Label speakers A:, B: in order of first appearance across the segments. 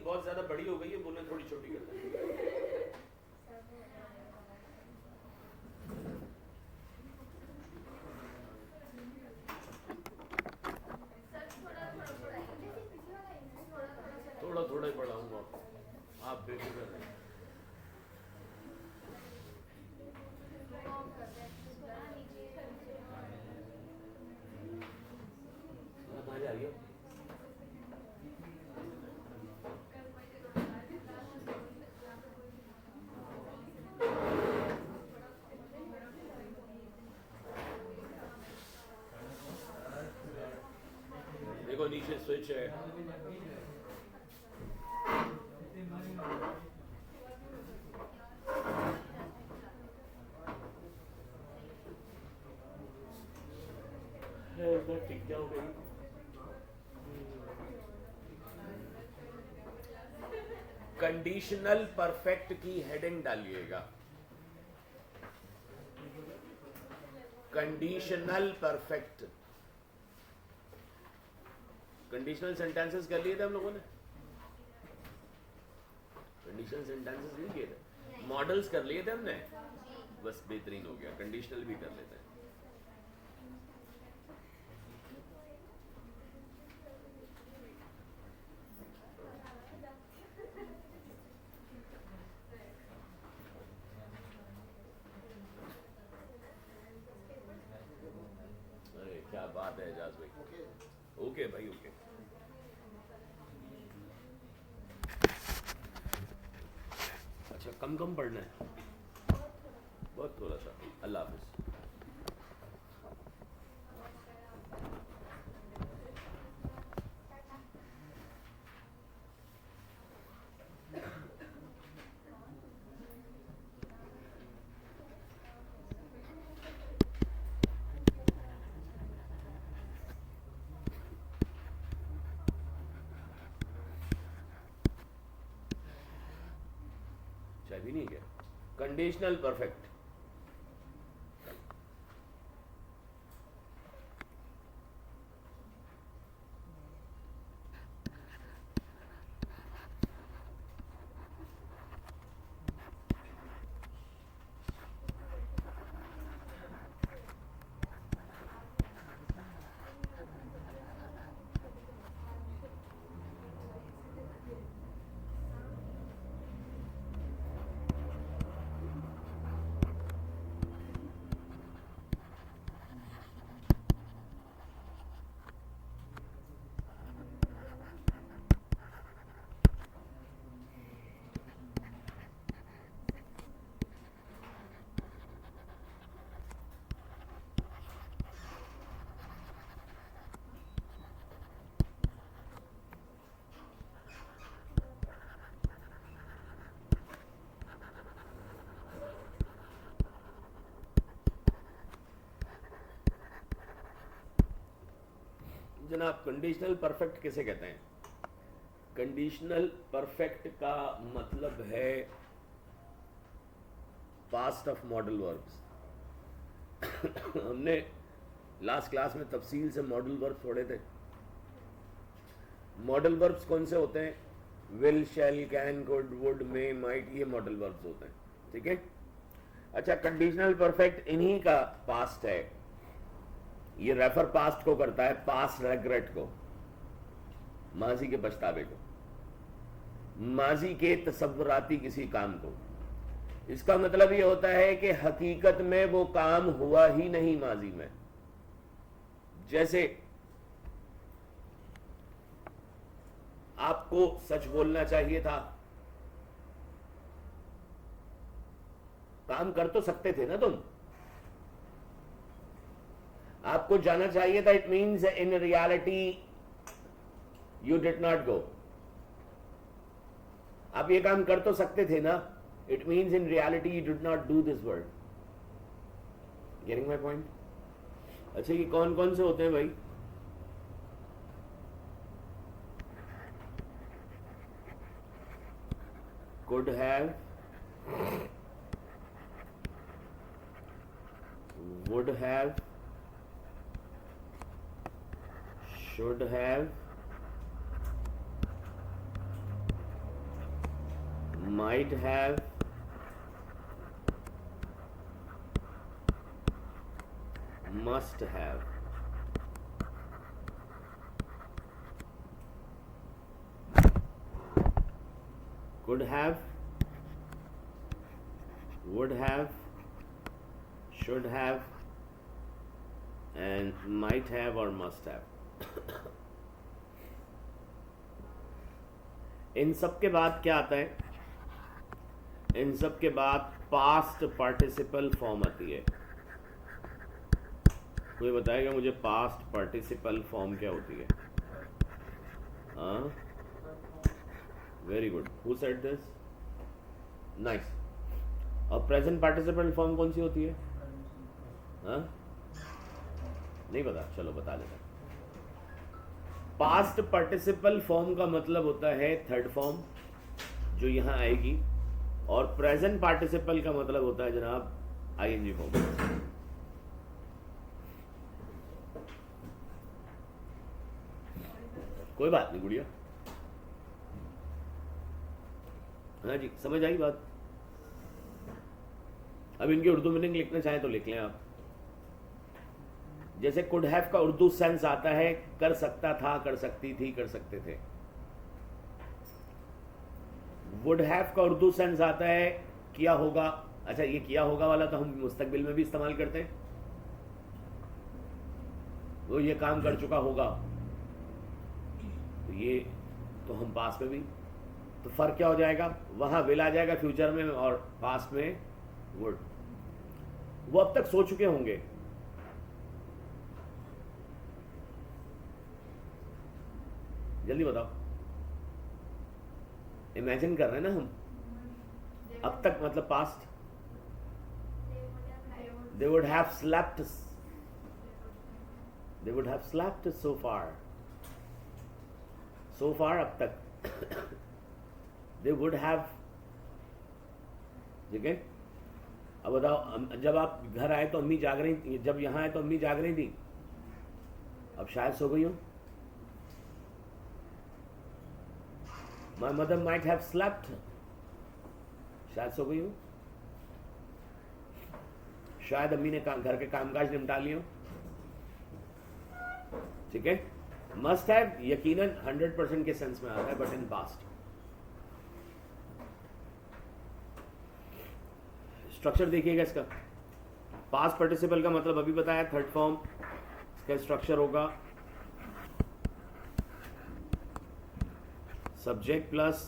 A: बहुत ज्यादा बड़ी हो गई है, बोलना थोड़ी छोटी कर दे। थोड़ा थोड़ा ही पढ़ाऊंगा, आप बेफिक्र रहें। आ रही हो? देखो नीचे स्विच है, टिक जाओगे। कंडीशनल परफेक्ट की हेडिंग डालिएगा, कंडीशनल परफेक्ट। कंडीशनल सेंटेंसेस कर लिए थे हम लोगों ने, कंडीशनल सेंटेंसेस नहीं किए थे, मॉडल्स कर लिए थे हमने, बस बेहतरीन हो गया, कंडीशनल भी कर लेते हैं। अरे क्या बात है एजाज भाई, ओके भाई ओके। अच्छा कम कम पढ़ना है, बहुत थोड़ा सा। अल्लाह हाफिज। चाय भी नहीं क्या? कंडीशनल परफेक्ट, जनाब कंडीशनल परफेक्ट किसे कहते हैं? कंडीशनल परफेक्ट का मतलब है पास्ट ऑफ मॉडल वर्ब्स। हमने लास्ट क्लास में तफसील से मॉडल वर्ब्स पढ़े थे। मॉडल वर्ब्स कौन से होते हैं? Will, shall, can, could, would, may, might, ये मॉडल वर्ब्स होते हैं, ठीक है। अच्छा कंडीशनल परफेक्ट इन्हीं का पास्ट है, ये रेफर पास्ट को करता है, पास्ट रेग्रेट को, माजी के पछतावे को, माजी के तसव्वुराती किसी काम को। इसका मतलब ये होता है कि हकीकत में वो काम हुआ ही नहीं माजी में। जैसे आपको सच बोलना चाहिए था, काम कर तो सकते थे ना तुम। आपको जाना चाहिए था, it means in reality you did not go. आप ये काम कर तो सकते थे ना, it means in reality you did not do this word. Getting my point? अच्छा ये कौन कौन से होते हैं भाई? could have, would have, should have, might have, must have. Could have, would have, should have, and might have or must have. इन सब के बाद क्या आता है? इन सब के बाद पास्ट पार्टिसिपल फॉर्म आती है. कोई बताएगा मुझे पास्ट पार्टिसिपल फॉर्म क्या होती है? हाँ, very good. Who said this? Nice. और प्रेजेंट पार्टिसिपल फॉर्म कौन सी होती है? हाँ, नहीं पता, चलो बता देता. पास्ट पार्टिसिपल फॉर्म का मतलब होता है थर्ड फॉर्म जो यहां आएगी, और प्रेजेंट पार्टिसिपल का मतलब होता है जनाब आईएनजी फॉर्म. कोई बात नहीं गुड़िया. हाँ जी, समझ आई बात. अब इनकी उर्दू मीनिंग लिखना चाहें तो लिख लें आप. जैसे कुड हैव का उर्दू सेंस आता है कर सकता था, कर सकती थी, कर सकते थे. वुड हैव का उर्दू सेंस आता है किया होगा. अच्छा, ये किया होगा वाला तो हम मुस्तकबिल में भी इस्तेमाल करते हैं. वो ये काम कर चुका होगा, तो ये तो हम पास में भी. तो फर्क क्या हो जाएगा? वहां विल आ जाएगा फ्यूचर में और पास्ट में वुड. वो अब तक सो चुके होंगे. जल्दी बताओ. इमेजिन कर रहे हैं ना हम. अब तक मतलब past. They would have slept. They would have slept so far. So far अब तक. They would have. ठीक है. अब बताओ, जब आप घर आए तो अम्मी जाग रही, जब यहां आए तो अम्मी जाग रही थी. अब शायद सो गई हो. My mother might have slept. शायद सो गई हो. शायद अम्मी ने घर के कामकाज निपटा लिए हो. ठीक है. मस्ट हैव यकीनन 100% के सेंस में आता है, बट इन पास्ट. स्ट्रक्चर देखिएगा इसका. पास्ट पार्टिसिपल का मतलब अभी बताया, थर्ड फॉर्म. इसका स्ट्रक्चर होगा सब्जेक्ट प्लस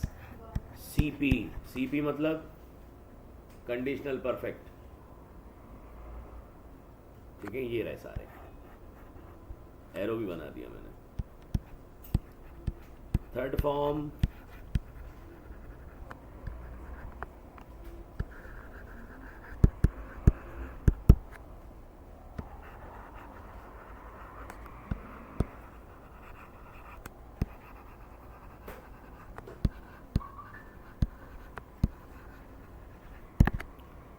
A: सीपी. सीपी मतलब कंडीशनल परफेक्ट. ठीक है, ये रहे सारे. एरो भी बना दिया मैंने. Third form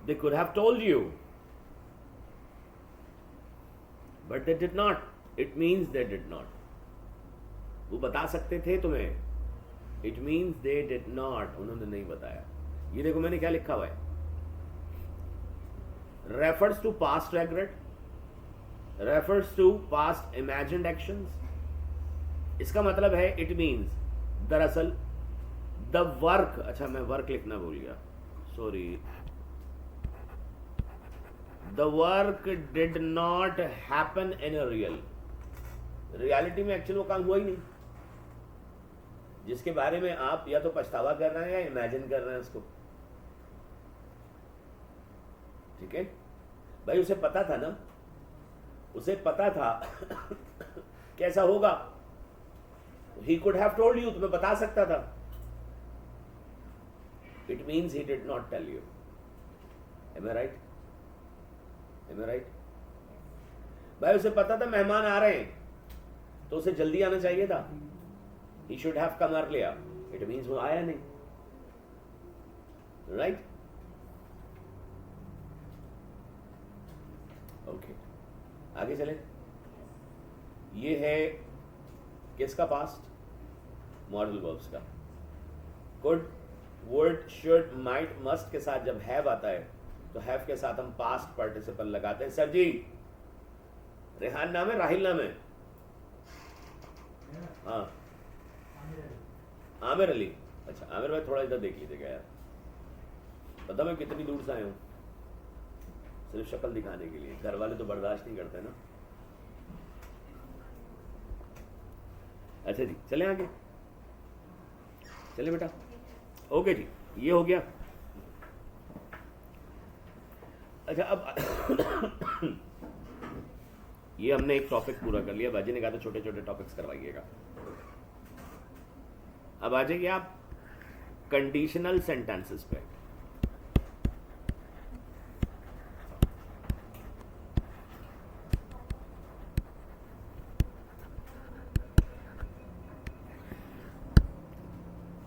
A: they could have told you, but they did not. It means they did not. वो बता सकते थे तुम्हें. It means they did not. उन्होंने नहीं बताया. ये देखो मैंने क्या लिखा हुआ है. Refers to past regret. Refers to past imagined actions. इसका मतलब है it means. दरअसल the work. अच्छा, मैं वर्क लिखना भूल गया, sorry. The work did not happen in a real. Reality में एक्चुअल वो काम हुआ ही नहीं, जिसके बारे में आप या तो पछतावा कर रहे हैं या इमेजिन कर रहे हैं उसको. ठीक है भाई. उसे पता था ना, उसे पता था कैसा होगा. He could have told you. तुम्हें बता सकता था. It means he did not tell you. Am I right? Am I right? भाई उसे पता था मेहमान आ रहे हैं, तो उसे जल्दी आना चाहिए था. He should have come earlier. It means वो आया नहीं. Right? Okay. आगे चले. ये है किसका पास्ट? मॉडल वर्ब्स का. Could, word should might must के साथ जब हैव आता है तो हैव के साथ हम पास्ट पार्टिसिपल लगाते हैं। सर जी, रेहान नाम है, राहिल नाम है? हाँ, आमिर अली। अच्छा आमिर भाई, थोड़ा इधर देख लीजिएगा यार, पता मैं कितनी दूर से आया हूँ सिर्फ शक्ल दिखाने के लिए। घर वाले तो बर्दाश्त नहीं करते ना। अच्छा जी, चले आगे, चले बेटा। ओके जी, ये हो गया। अच्छा अब ये हमने एक टॉपिक पूरा कर लिया। बाजी ने कहा था छोटे छोटे टॉपिक्स करवाइएगा। अब आ जाइए आप कंडीशनल सेंटेंसेस पे।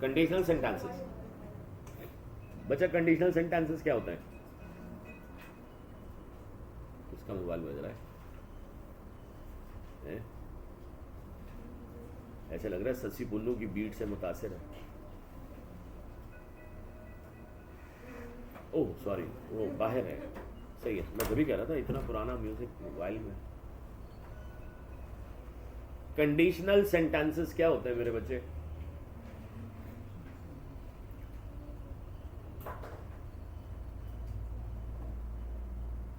A: कंडीशनल सेंटेंसेस, बच्चा कंडीशनल सेंटेंसेस क्या होता है? किसका मोबाइल बज रहा है? ऐसा लग रहा है सस्सी पुन्नू की बीट से मुतासिर है। ओह सॉरी, वो बाहर है। सही है, मैं तभी कह रहा था इतना पुराना म्यूजिक मोबाइल में। कंडीशनल सेंटेंसेस क्या होते हैं मेरे बच्चे?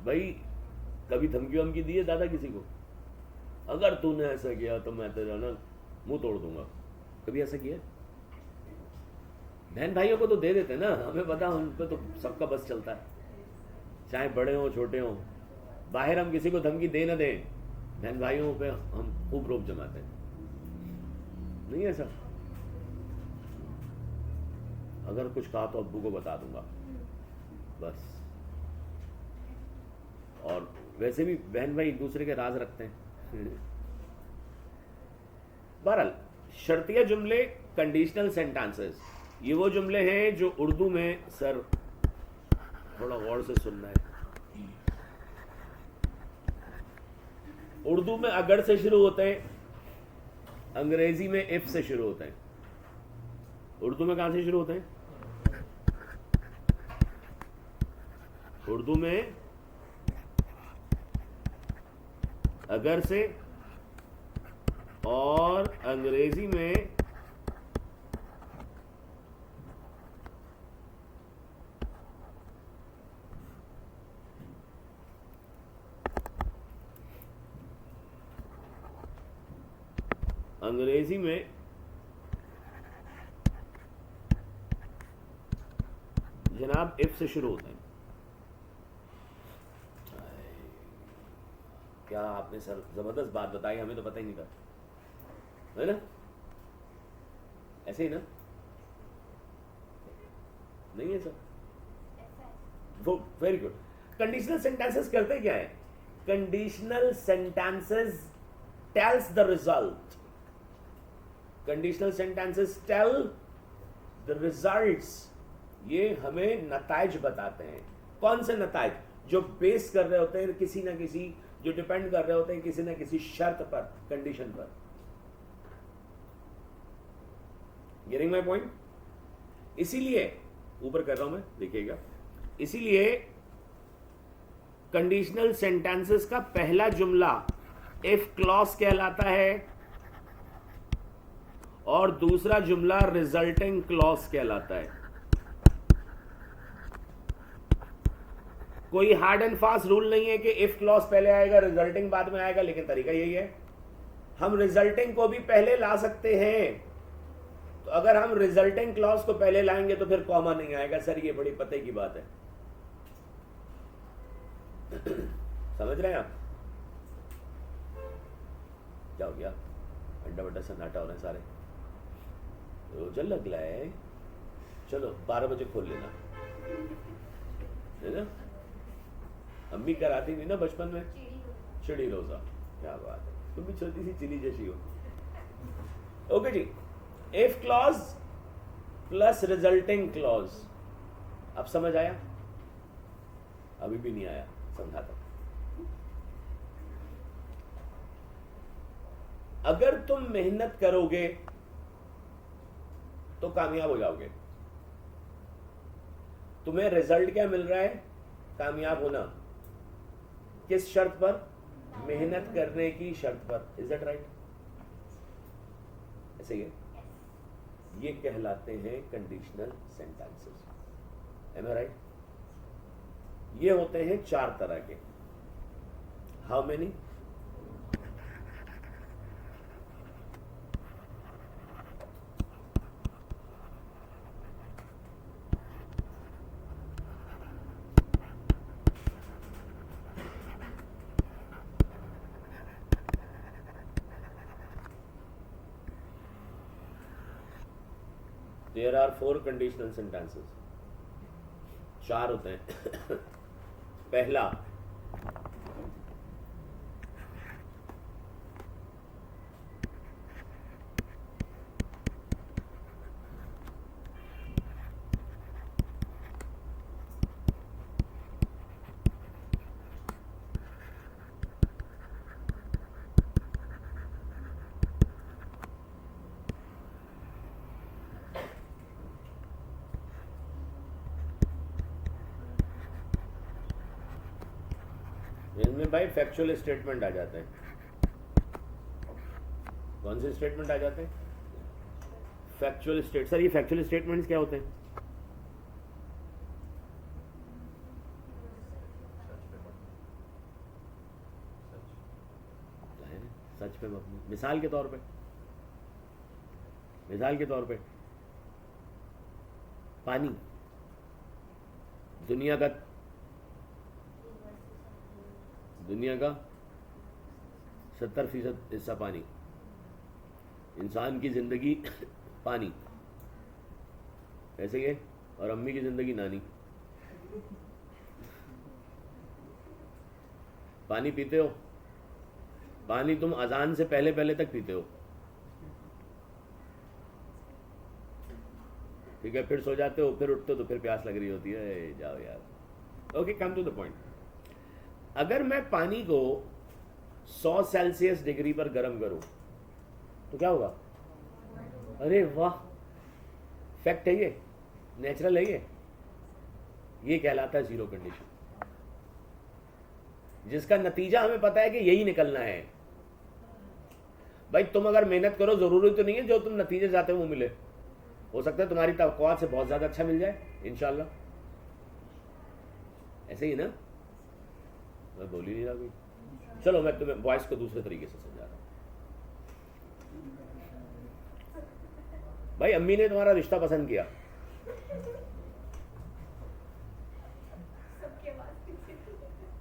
A: भाई कभी धमकी वमकी दी है दादा किसी को? अगर तूने ऐसा किया तो मैं तेरा ना मुंह तोड़ दूंगा। कभी ऐसा किया? बहन भाइयों को तो दे देते ना, हमें पता, उन पे तो सबका बस चलता है, चाहे बड़े हो छोटे हो। बाहर हम किसी को धमकी दे ना दें, बहन भाइयों पे हम खूब रोब जमाते हैं। नहीं ऐसा? अगर कुछ कहा तो अब्बू को बता दूंगा बस। और वैसे भी बहन भाई एक दूसरे के राज रखते हैं। बहरहाल शर्तिया जुमले, कंडीशनल सेंटेंसेस, ये वो जुमले हैं जो उर्दू में, सर थोड़ा गौर से सुनना है, उर्दू में अगर से शुरू होते हैं, अंग्रेजी में इफ से शुरू होते हैं। उर्दू में कहां से शुरू होते हैं? उर्दू में अगर से, और अंग्रेजी में जनाब इफ से शुरू होते हैं। क्या आपने सर जबरदस्त बात बताई, हमें तो पता ही नहीं था, है ना? ऐसे ही ना? नहीं है सर? वो वेरी गुड। कंडीशनल सेंटेंसेस करते क्या है? Conditional sentences tells the result. Conditional sentences tell the results. ये हमें नताइज बताते हैं। कौन से नताइज? जो बेस कर रहे होते हैं किसी ना किसी, जो डिपेंड कर रहे होते हैं किसी ना किसी शर्त पर, कंडीशन पर। Getting my point? इसीलिए ऊपर कर रहा हूं मैं, देखिएगा, इसीलिए कंडीशनल सेंटेंसेस का पहला जुमला इफ क्लॉज कहलाता है और दूसरा जुमला रिजल्टिंग क्लॉज कहलाता है। कोई हार्ड एंड फास्ट रूल नहीं है कि इफ क्लॉज पहले आएगा रिजल्टिंग बाद में आएगा, लेकिन तरीका यही है। हम रिजल्टिंग को भी पहले ला सकते हैं, तो अगर हम रिजल्टिंग क्लॉज को पहले लाएंगे तो फिर कॉमा नहीं आएगा। सर ये बड़ी पते की बात है। समझ रहे हैं आप? क्या हो गया? अंडा बड्डा सन्नाटा हो रहे हैं सारे, रोजा लग रहा है। चलो 12 बजे खोल लेना, है ना? अम्मी कराती थी ना बचपन में, चिड़ी रोजा। क्या बात है, तुम भी छोटी सी चिड़ी जैसी हो। ओके जी, if clause plus resulting clause. अब समझ आया? अभी भी नहीं आया, समझाता। अगर तुम मेहनत करोगे तो कामयाब हो जाओगे। तुम्हें रिजल्ट क्या मिल रहा है? कामयाब होना। किस शर्त पर? मेहनत करने की शर्त पर। Is that right? ऐसे ही है। ये कहलाते हैं conditional sentences. M I right? ये होते हैं 4 तरह के। How many? There are 4 conditional sentences. 4 होते हैं। पहला, इनमें भाई फैक्चुअल स्टेटमेंट आ जाते हैं। कौन से स्टेटमेंट आ जाते हैं? Factual state. सर ये फैक्चुअल स्टेटमेंट्स क्या होते हैं? सच पे मबनी। मिसाल के तौर पे पानी, दुनिया का 70% हिस्सा पानी। इंसान की जिंदगी पानी। ऐसे ही है। और अम्मी की जिंदगी नानी। पानी पीते हो? पानी तुम अजान से पहले तक पीते हो, ठीक है? फिर सो जाते हो, फिर उठते हो तो फिर प्यास लग रही होती है। जाओ यार। Okay, come to the point. अगर मैं पानी को 100 सेल्सियस डिग्री पर गर्म करूं तो क्या होगा? अरे वाह, फैक्ट है ये, नेचुरल है ये कहलाता है जीरो कंडीशन, जिसका नतीजा हमें पता है कि यही निकलना है। भाई तुम अगर मेहनत करो, जरूरी तो नहीं है जो तुम नतीजे चाहते हो वो मिले। हो सकता है तुम्हारी तवक्कुआत से बहुत ज्यादा अच्छा मिल जाए इंशाल्लाह। ऐसे ही ना? मैं बोल ही नहीं रहा कोई। चलो मैं तुम्हें वॉइस को दूसरे तरीके से समझा रहा हूं। भाई अम्मी ने तुम्हारा रिश्ता पसंद किया,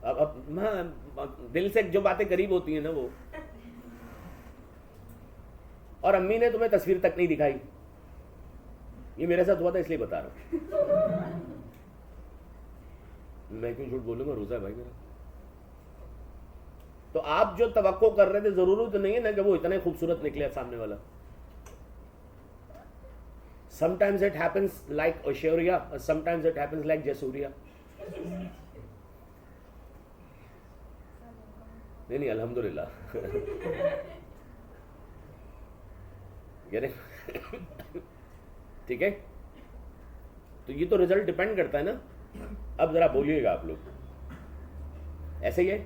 A: अब दिल से जो बातें करीब होती हैं ना वो, और अम्मी ने तुम्हें तस्वीर तक नहीं दिखाई। ये मेरे साथ हुआ था इसलिए बता रहा हूं। मैं क्यों झूठ बोलूंगा, रोजा है भाई मेरा। तो आप जो तवक्को कर रहे थे, जरूरी तो नहीं है ना कि वो इतना खूबसूरत निकले सामने वाला। समटाइम्स इट हैपेंस लाइक ओशोरिया, समटाइम्स इट हैपेंस लाइक जसूरिया। नहीं अल्हम्दुलिल्लाह। ठीक है, तो ये तो रिजल्ट डिपेंड करता है ना। अब जरा बोलिएगा आप लोग, ऐसे ही है?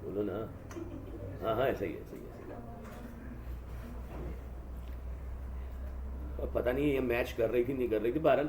A: बोलो ना। हाँ ऐसे ही है। अब पता नहीं ये मैच कर रही थी नहीं कर रही थी, बहरहाल।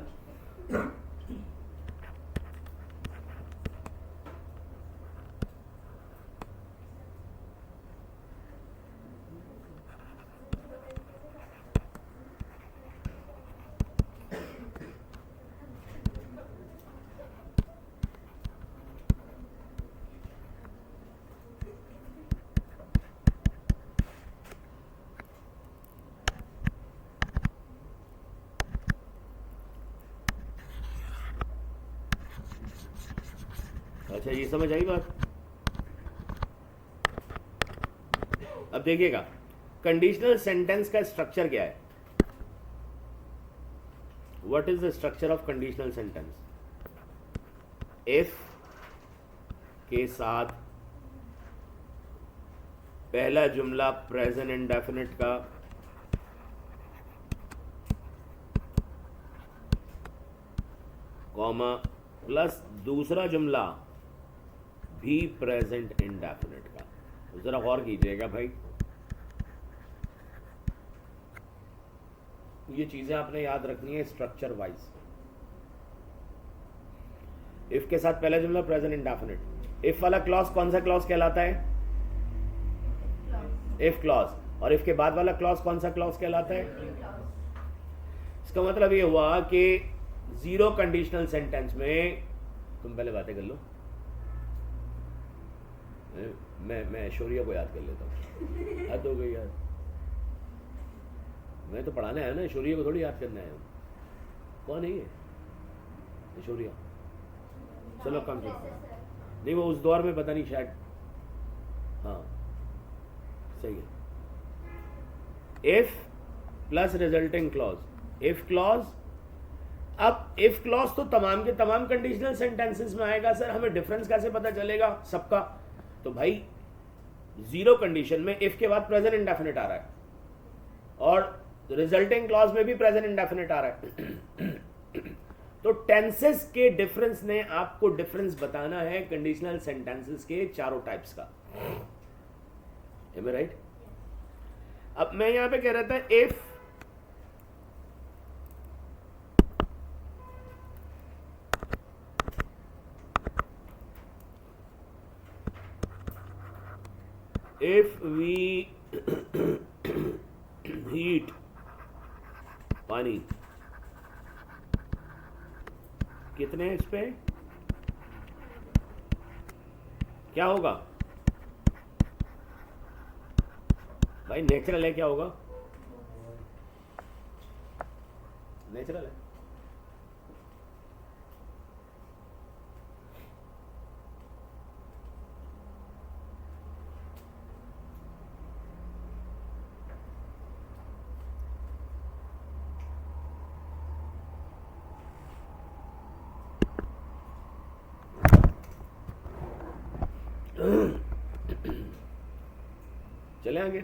A: अच्छा ये समझ आई बात। अब देखिएगा कंडीशनल सेंटेंस का स्ट्रक्चर क्या है। What is the structure of conditional sentence? If के साथ पहला जुमला प्रेजेंट इंडेफिनिट का कॉमा प्लस दूसरा जुमला भी प्रेजेंट इंडेफिनिट का। तो जरा गौर कीजिएगा भाई, ये चीजें आपने याद रखनी है स्ट्रक्चर वाइज। इफ के साथ पहला जुमला प्रेजेंट इंडेफिनिट। इफ वाला क्लॉज कौन सा क्लॉज कहलाता है? If clause. और इफ के बाद वाला क्लॉज कौन सा क्लॉज कहलाता है? इसका मतलब ये हुआ कि जीरो कंडीशनल सेंटेंस में, तुम पहले बातें कर लो, मैं ऐश्वर्या को याद कर लेता हूँ। हद हो गई यार, मैं तो पढ़ाने आया ना, ऐश्वर्या को थोड़ी याद करने आया हूँ। कौन है ये ऐश्वर्या? चलो कम से नहीं, वो उस दौर में पता नहीं शायद, हाँ सही है। If plus resulting clause, if clause. अब इफ क्लॉज तो तमाम के तमाम कंडीशनल सेंटेंसेस में आएगा। सर हमें डिफरेंस कैसे पता चलेगा सबका? तो भाई जीरो कंडीशन में इफ के बाद प्रेजेंट इंडेफिनिट आ रहा है और रिजल्टिंग क्लॉज में भी प्रेजेंट इंडेफिनिट आ रहा है। तो टेंसेस के डिफरेंस ने आपको डिफरेंस बताना है कंडीशनल सेंटेंसेस के चारों टाइप्स का। Am I right? अब मैं यहां पे कह रहा था if we heat पानी, कितने इस पे क्या होगा भाई? नेचुरल है, क्या होगा? नेचुरल है। चले आगे।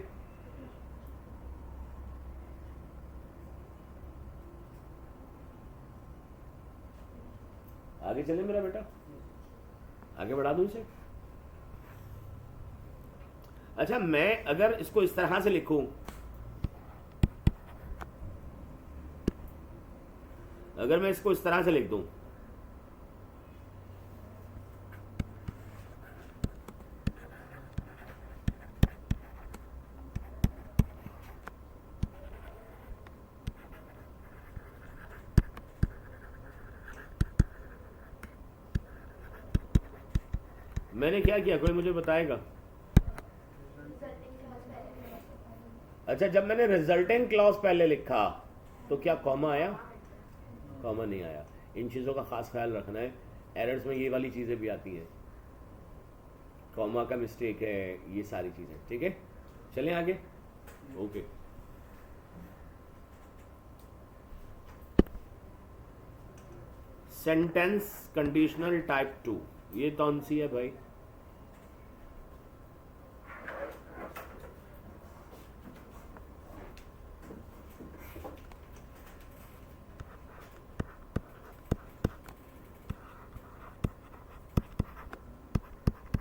A: आगे चले मेरा बेटा, आगे बढ़ा दूं इसे। अच्छा, मैं अगर इसको इस तरह से लिखूं, अगर मैं इसको इस तरह से लिख दूं, मैंने क्या किया, कोई मुझे बताएगा? अच्छा, जब मैंने रिजल्टेंट क्लॉज पहले लिखा तो क्या कॉमा आया? कॉमा नहीं आया। इन चीज़ों का खास ख्याल रखना है, एरर्स में ये वाली चीज़ें भी आती हैं, कॉमा का मिस्टेक है, ये सारी चीज़ें। ठीक है, चलें आगे। ओके, सेंटेंस कंडीशनल टाइप 2, ये कौन सी है भाई?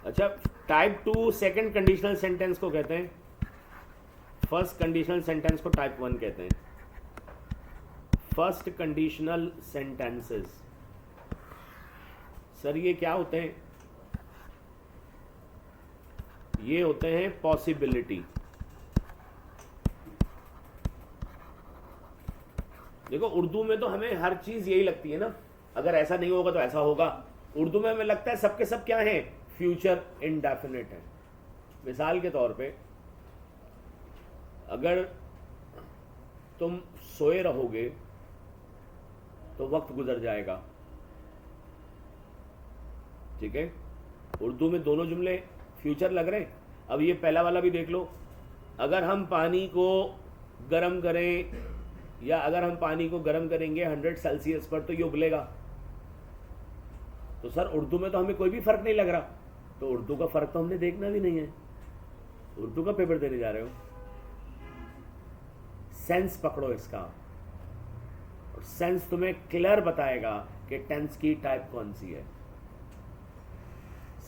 A: अच्छा, टाइप 2 सेकंड कंडीशनल सेंटेंस को कहते हैं, फर्स्ट कंडीशनल सेंटेंस को टाइप 1 कहते हैं। फर्स्ट कंडीशनल सेंटेंसेस सर ये क्या होते हैं? ये होते हैं पॉसिबिलिटी। देखो उर्दू में तो हमें हर चीज यही लगती है ना, अगर ऐसा नहीं होगा तो ऐसा होगा। उर्दू में हमें लगता है सबके सब क्या है? फ्यूचर इंडेफिनिट है। मिसाल के तौर पे अगर तुम सोए रहोगे तो वक्त गुजर जाएगा, ठीक है? उर्दू में दोनों जुमले फ्यूचर लग रहे हैं। अब ये पहला वाला भी देख लो, अगर हम पानी को गर्म करें या अगर हम पानी को गर्म करेंगे 100 सेल्सियस पर तो ये उबलेगा। तो सर उर्दू में तो हमें कोई भी फर्क नहीं लग रहा, तो उर्दू का फर्क तो हमने देखना भी नहीं है। उर्दू का पेपर देने जा रहे हो, सेंस पकड़ो इसका। सेंस तुम्हें क्लियर बताएगा कि टेंस की टाइप कौन सी है,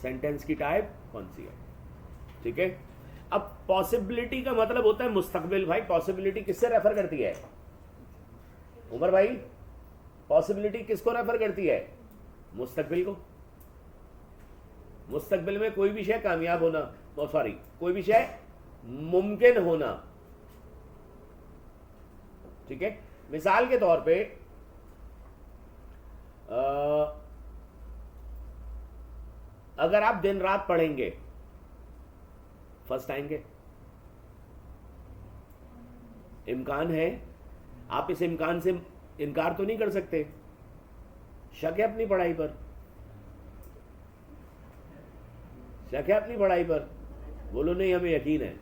A: सेंटेंस की टाइप कौन सी है। ठीक है, अब पॉसिबिलिटी का मतलब होता है मुस्तकबिल। भाई पॉसिबिलिटी किससे रेफर करती है उमर भाई? पॉसिबिलिटी किसको रेफर करती है? मुस्तकबिल को। मुस्तकबिल में कोई भी शय कामयाब होना, सॉरी कोई भी शय मुमकिन होना। ठीक है, मिसाल के तौर पे अगर आप दिन रात पढ़ेंगे फर्स्ट आएंगे, इम्कान है। आप इस इम्कान से इनकार तो नहीं कर सकते। शक है अपनी पढ़ाई पर, शक है अपनी पढ़ाई पर, बोलो नहीं हमें यकीन है,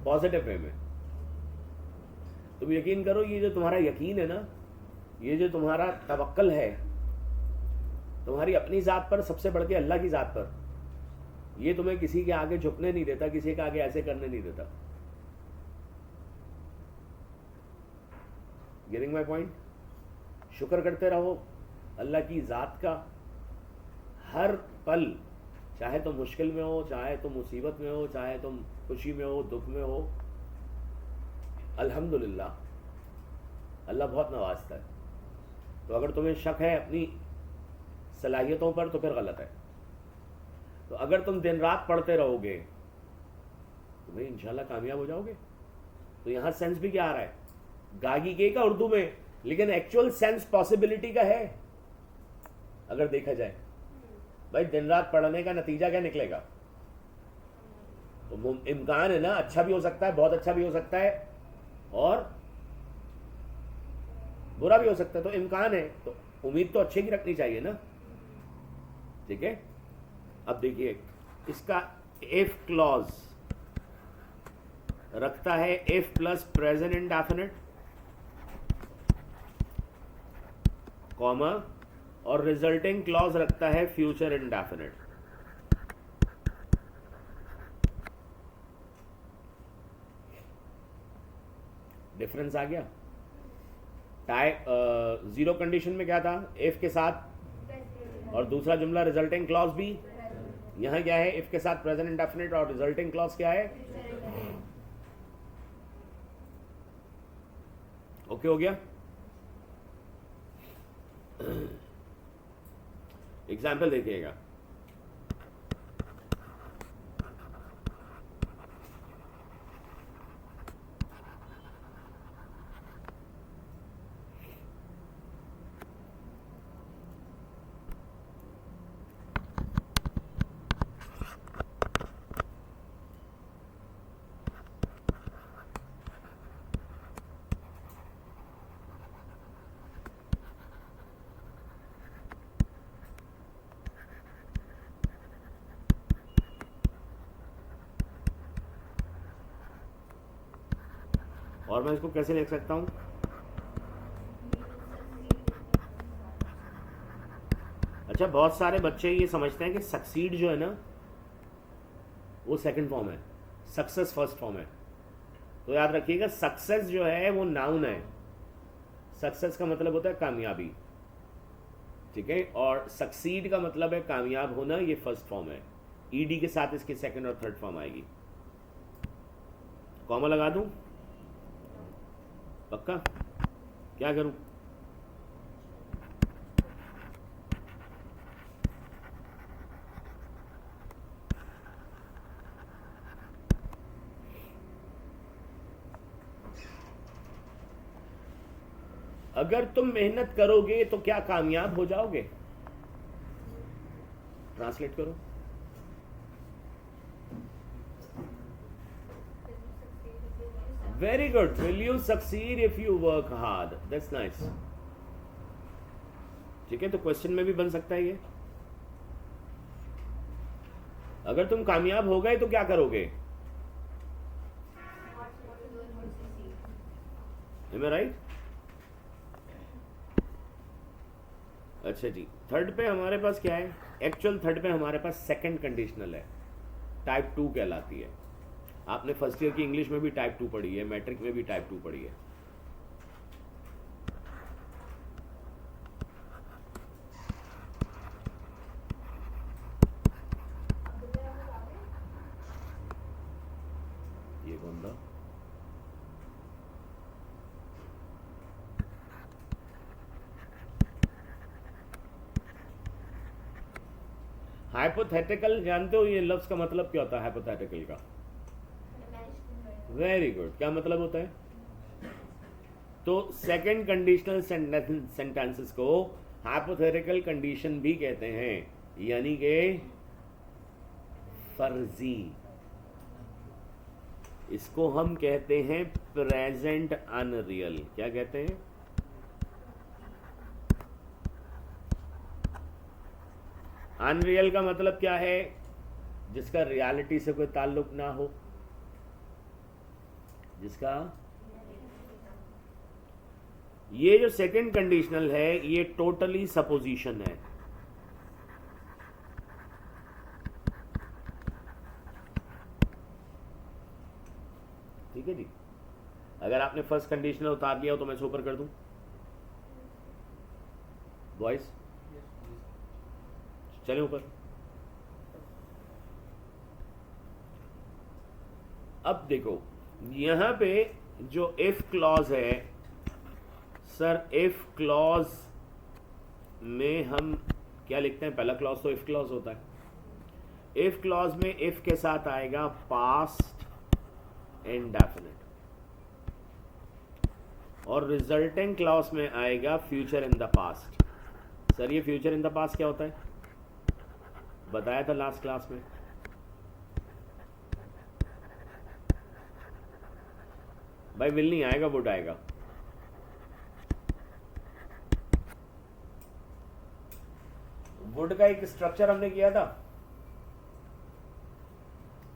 A: पॉजिटिव वे में। तुम यकीन करो, ये जो तुम्हारा यकीन है ना, ये जो तुम्हारा तवक्कल है तुम्हारी अपनी जात पर, सबसे बढ़ के अल्लाह की जात पर, ये तुम्हें किसी के आगे झुकने नहीं देता, किसी के आगे ऐसे करने नहीं देता। Getting my point? शुक्र करते रहो अल्लाह की जात का हर पल, चाहे तुम मुश्किल में हो, चाहे तुम मुसीबत में हो, चाहे तुम खुशी में हो, दुख में हो, अल्हम्दुलिल्लाह अल्लाह बहुत नवाजता है। तो अगर तुम्हें शक है अपनी सलाहियतों पर तो फिर गलत है। तो अगर तुम दिन रात पढ़ते रहोगे तुम्हें इंशाल्लाह कामयाब हो जाओगे। तो यहां सेंस भी क्या आ रहा है? गागी के का उर्दू में, लेकिन एक्चुअल सेंस पॉसिबिलिटी का है। अगर देखा जाए भाई दिन रात पढ़ने का नतीजा क्या निकलेगा? तो इम्कान है ना, अच्छा भी हो सकता है, बहुत अच्छा भी हो सकता है, और बुरा भी हो सकता है। तो इम्कान है, तो उम्मीद तो अच्छे की रखनी चाहिए ना। ठीक है, अब देखिए इसका इफ क्लॉज रखता है if plus present indefinite comma, और रिजल्टिंग क्लॉज रखता है फ्यूचर इंडेफिनिट। डिफरेंस आ गया? टाइप जीरो कंडीशन में क्या था? इफ के साथ, और दूसरा जुमला रिजल्टिंग क्लॉज भी। यहां क्या है? इफ के साथ प्रेजेंट इंडेफिनिट और रिजल्टिंग क्लॉज क्या है? ओके हो गया? एग्जाम्पल देखिएगा। और मैं इसको कैसे लिख सकता हूं? अच्छा, बहुत सारे बच्चे ये समझते हैं कि सक्सीड जो है ना वो सेकंड फॉर्म है, सक्सेस फर्स्ट फॉर्म है। तो याद रखिएगा सक्सेस जो है वो नाउन है। सक्सेस का मतलब होता है कामयाबी, ठीक है, और सक्सीड का मतलब है कामयाब होना, ये फर्स्ट फॉर्म है। ईडी के साथ इसकी सेकंड और थर्ड फॉर्म आएगी। कॉमा लगा दूं? पक्का? क्या करूं? अगर तुम मेहनत करोगे तो क्या कामयाब हो जाओगे? ट्रांसलेट करो। Very good. Will you succeed if you work hard? That's nice. ठीक है, तो क्वेश्चन में भी बन सकता है ये। अगर तुम कामयाब हो गए तो क्या करोगे? Am I right? अच्छा जी, थर्ड पे हमारे पास क्या है? एक्चुअल थर्ड पे हमारे पास सेकंड कंडीशनल है, टाइप 2 कहलाती है। आपने फर्स्ट ईयर की इंग्लिश में भी टाइप 2 पढ़ी है, मैट्रिक में भी टाइप 2 पढ़ी है। हाइपोथेटिकल जानते हो ये लफ्ज का मतलब क्या होता है हाइपोथेटिकल का? वेरी गुड, क्या मतलब होता है? तो सेकंड कंडीशनल सेंटेंसेस को हाइपोथेटिकल कंडीशन भी कहते हैं, यानी कि फर्जी। इसको हम कहते हैं प्रेजेंट अनरियल। क्या कहते हैं? अनरियल का मतलब क्या है? जिसका रियलिटी से कोई ताल्लुक ना हो, जिसका ये जो सेकंड कंडीशनल है ये टोटली सपोजिशन है। ठीक है जी। अगर आपने फर्स्ट कंडीशनल उतार लिया हो तो मैं इसको ऊपर कर दूं बॉयज, चले ऊपर। अब देखो यहां पे जो इफ क्लॉज है सर, इफ क्लॉज में हम क्या लिखते हैं? पहला क्लॉज तो इफ क्लॉज होता है। इफ क्लॉज में इफ के साथ आएगा पास्ट इंडेफिनिट, और रिजल्टिंग क्लॉज में आएगा future in the past. Sir ये फ्यूचर इन द पास्ट क्या होता है? बताया था लास्ट क्लास में। भाई विल नहीं आएगा, वुड आएगा। वुड का एक स्ट्रक्चर हमने किया था,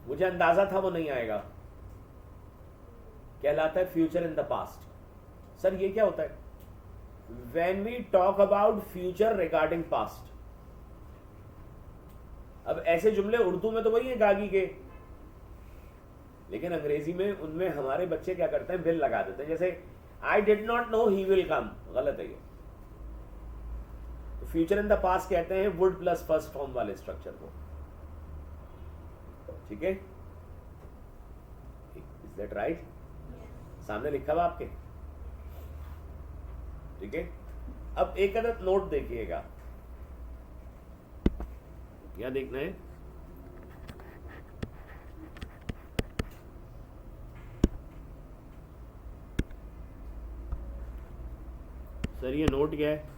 A: मुझे अंदाजा था वो नहीं आएगा, कहलाता है future in the past. Sir ये क्या होता है? When we talk about future regarding past. अब ऐसे जुमले उर्दू में तो वही है गागी के, लेकिन अंग्रेजी में उनमें हमारे बच्चे क्या करते हैं? विल लगा देते हैं। जैसे I did not know he will come, गलत है ये। तो फ्यूचर इन द पास्ट कहते हैं वुड प्लस फर्स्ट फॉर्म वाले स्ट्रक्चर को। ठीक है, इज दैट राइट? सामने लिखा हुआ आपके। ठीक है, अब एक अदद नोट देखिएगा, क्या देखना है? सर ये नोट क्या है?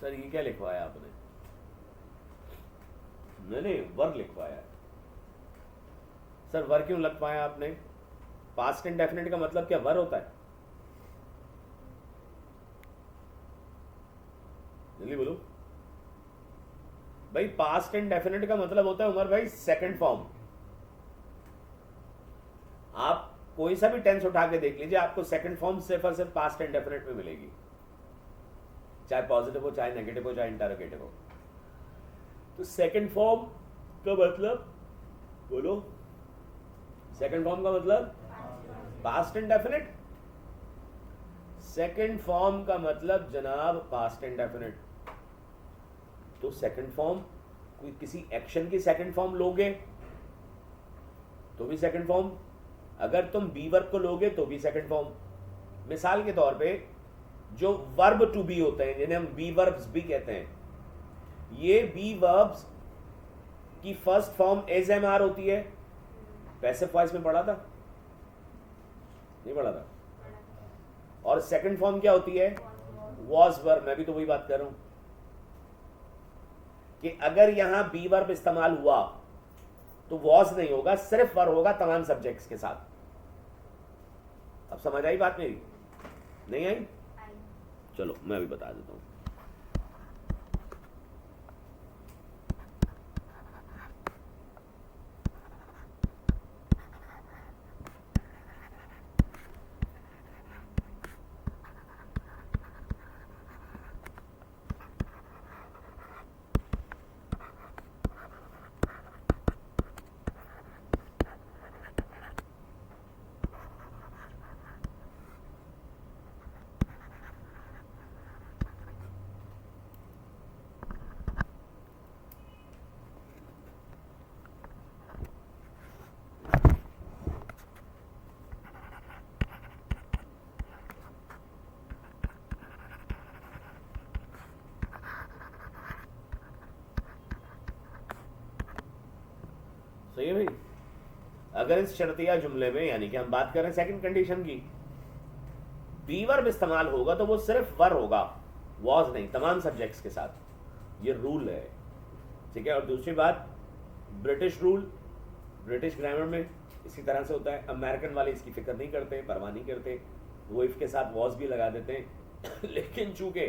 A: सर ये क्या लिखवाया आपने? मैंने वर्क लिखवाया है। सर वर क्यों लिखवाया आपने? पास्ट इंडेफिनिट का मतलब क्या वर होता है? जल्दी बोलो भाई। पास्ट इंडेफिनिट का मतलब होता है उमर भाई सेकंड फॉर्म। आप कोई सा भी टेंस उठा के देख लीजिए, आपको सेकंड फॉर्म सिर्फ और सिर्फ पास्ट इंडेफिनिट में मिलेगी, चाहे पॉजिटिव हो, चाहे नेगेटिव हो, चाहे इंटरोगेटिव हो। तो सेकंड फॉर्म का मतलब बोलो, सेकंड फॉर्म का मतलब पास्ट इंडेफिनिट। सेकंड फॉर्म का मतलब जनाब पास्ट इंडेफिनिट। तो सेकंड फॉर्म, कोई किसी एक्शन की सेकंड फॉर्म लोगे तो भी सेकंड फॉर्म, अगर तुम बी वर्ब को लोगे तो भी सेकंड फॉर्म। मिसाल के तौर पे जो वर्ब टू बी होते हैं, जिन्हें हम बी वर्ब्स भी कहते हैं, ये बी वर्ब्स की first form as am are होती है। पैसिव वॉइस में पढ़ा था? नहीं पढ़ा था? और सेकंड फॉर्म क्या होती है? Was verb. मैं भी तो वही बात कर रहा हूं कि अगर यहां बी वर्ब इस्तेमाल हुआ तो वॉज नहीं होगा, सिर्फ वर्ब होगा तमाम सब्जेक्ट्स के साथ। अब समझ आई बात मेरी? नहीं आई? चलो मैं भी बता देता हूं। सही है भाई। अगर इस शर्तिया जुमले में, यानी कि हम बात कर रहे हैं सेकंड कंडीशन की, बी वर्ब इस्तेमाल होगा तो वो सिर्फ वर होगा, वॉज नहीं, तमाम सब्जेक्ट्स के साथ। ये रूल है, ठीक है। और दूसरी बात, ब्रिटिश रूल, ब्रिटिश ग्रामर में इसी तरह से होता है। अमेरिकन वाले इसकी फिक्र नहीं करते, परवाह नहीं करते, वो इफ के साथ वॉज भी लगा देते हैं लेकिन चूंकि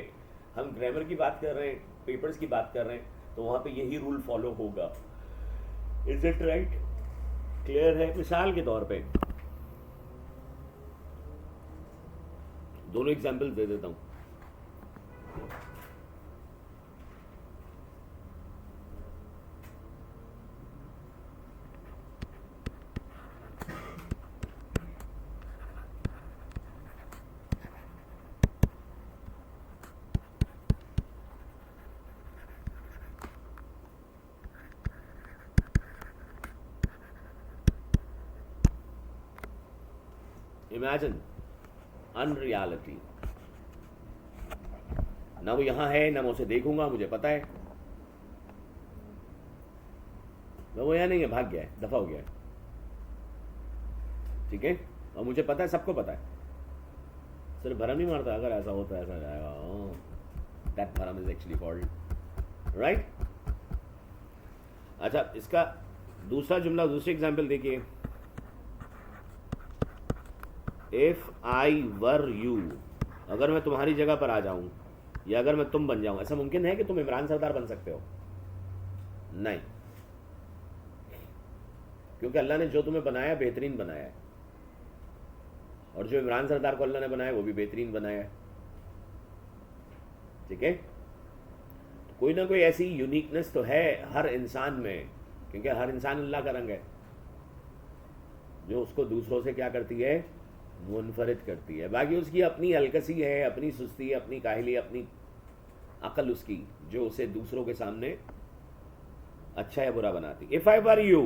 A: हम ग्रामर की बात कर रहे हैं, पेपर्स की बात कर रहे हैं, तो वहां पे यही रूल फॉलो होगा। Is it right? क्लियर है? मिसाल के तौर पे दोनों एग्जाम्पल दे देता हूं। इमेजिन अनरियलिटी, ना वो यहां है, ना मैं उसे देखूंगा, मुझे पता है ना वो यहां नहीं है, भाग गया है, दफा हो गया है, ठीक है। और मुझे पता है, सबको पता है, सिर्फ भरम नहीं मारता। अगर ऐसा होता है, ऐसा जाएगा, दैट भरम इज एक्चुअली कॉल्ड राइट। अच्छा, इसका दूसरा जुमला, दूसरी एग्जाम्पल देखिए। इफ आई वर यू, अगर मैं तुम्हारी जगह पर आ जाऊं, या अगर मैं तुम बन जाऊं, ऐसा मुमकिन है कि तुम इमरान सरदार बन सकते हो? नहीं, क्योंकि अल्लाह ने जो तुम्हें बनाया बेहतरीन बनाया है, और जो इमरान सरदार को अल्लाह ने बनाया वो भी बेहतरीन बनाया है, ठीक है। तो कोई ना कोई ऐसी यूनिकनेस तो है हर इंसान में, क्योंकि हर इंसान अल्लाह का रंग है, जो उसको दूसरों से क्या करती है, मुनफरिद करती है। बाकी उसकी अपनी अलकसी है, अपनी सुस्ती है, अपनी काहिली, अपनी अकल उसकी, जो उसे दूसरों के सामने अच्छा या बुरा बनाती। If I were you,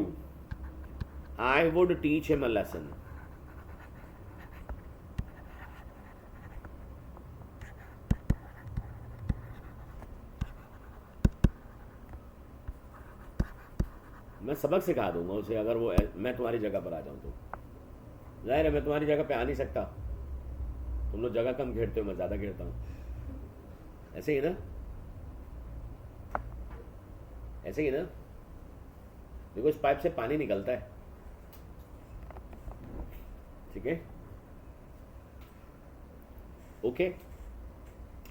A: I would teach him a lesson. मैं सबक सिखा दूंगा उसे, अगर वो मैं तुम्हारी जगह पर आ जाऊं तो। जाहिर है मैं तुम्हारी जगह पे आ नहीं सकता, तुम लोग जगह कम घेरते हो, मैं ज्यादा घेरता हूं, ऐसे ही ना, ऐसे ही ना। देखो इस पाइप से पानी निकलता है, ठीक है, ओके।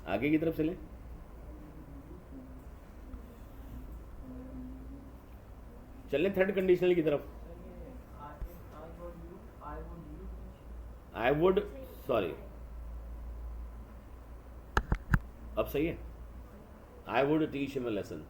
A: आगे की तरफ चले। चले थर्ड कंडीशनल की तरफ। आई वुड, सॉरी, अब सही है। I would teach him a lesson.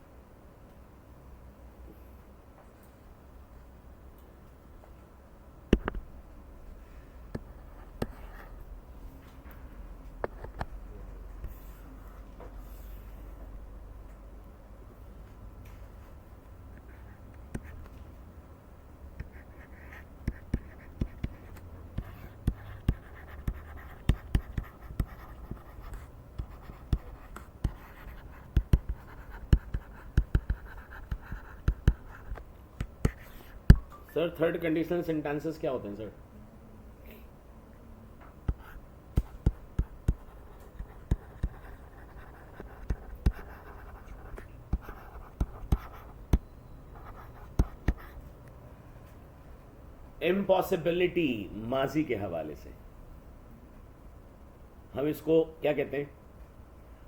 A: Sir third conditional sentences क्या होते हैं सर? इम्पॉसिबिलिटी माजी के हवाले से हम इसको क्या कहते हैं?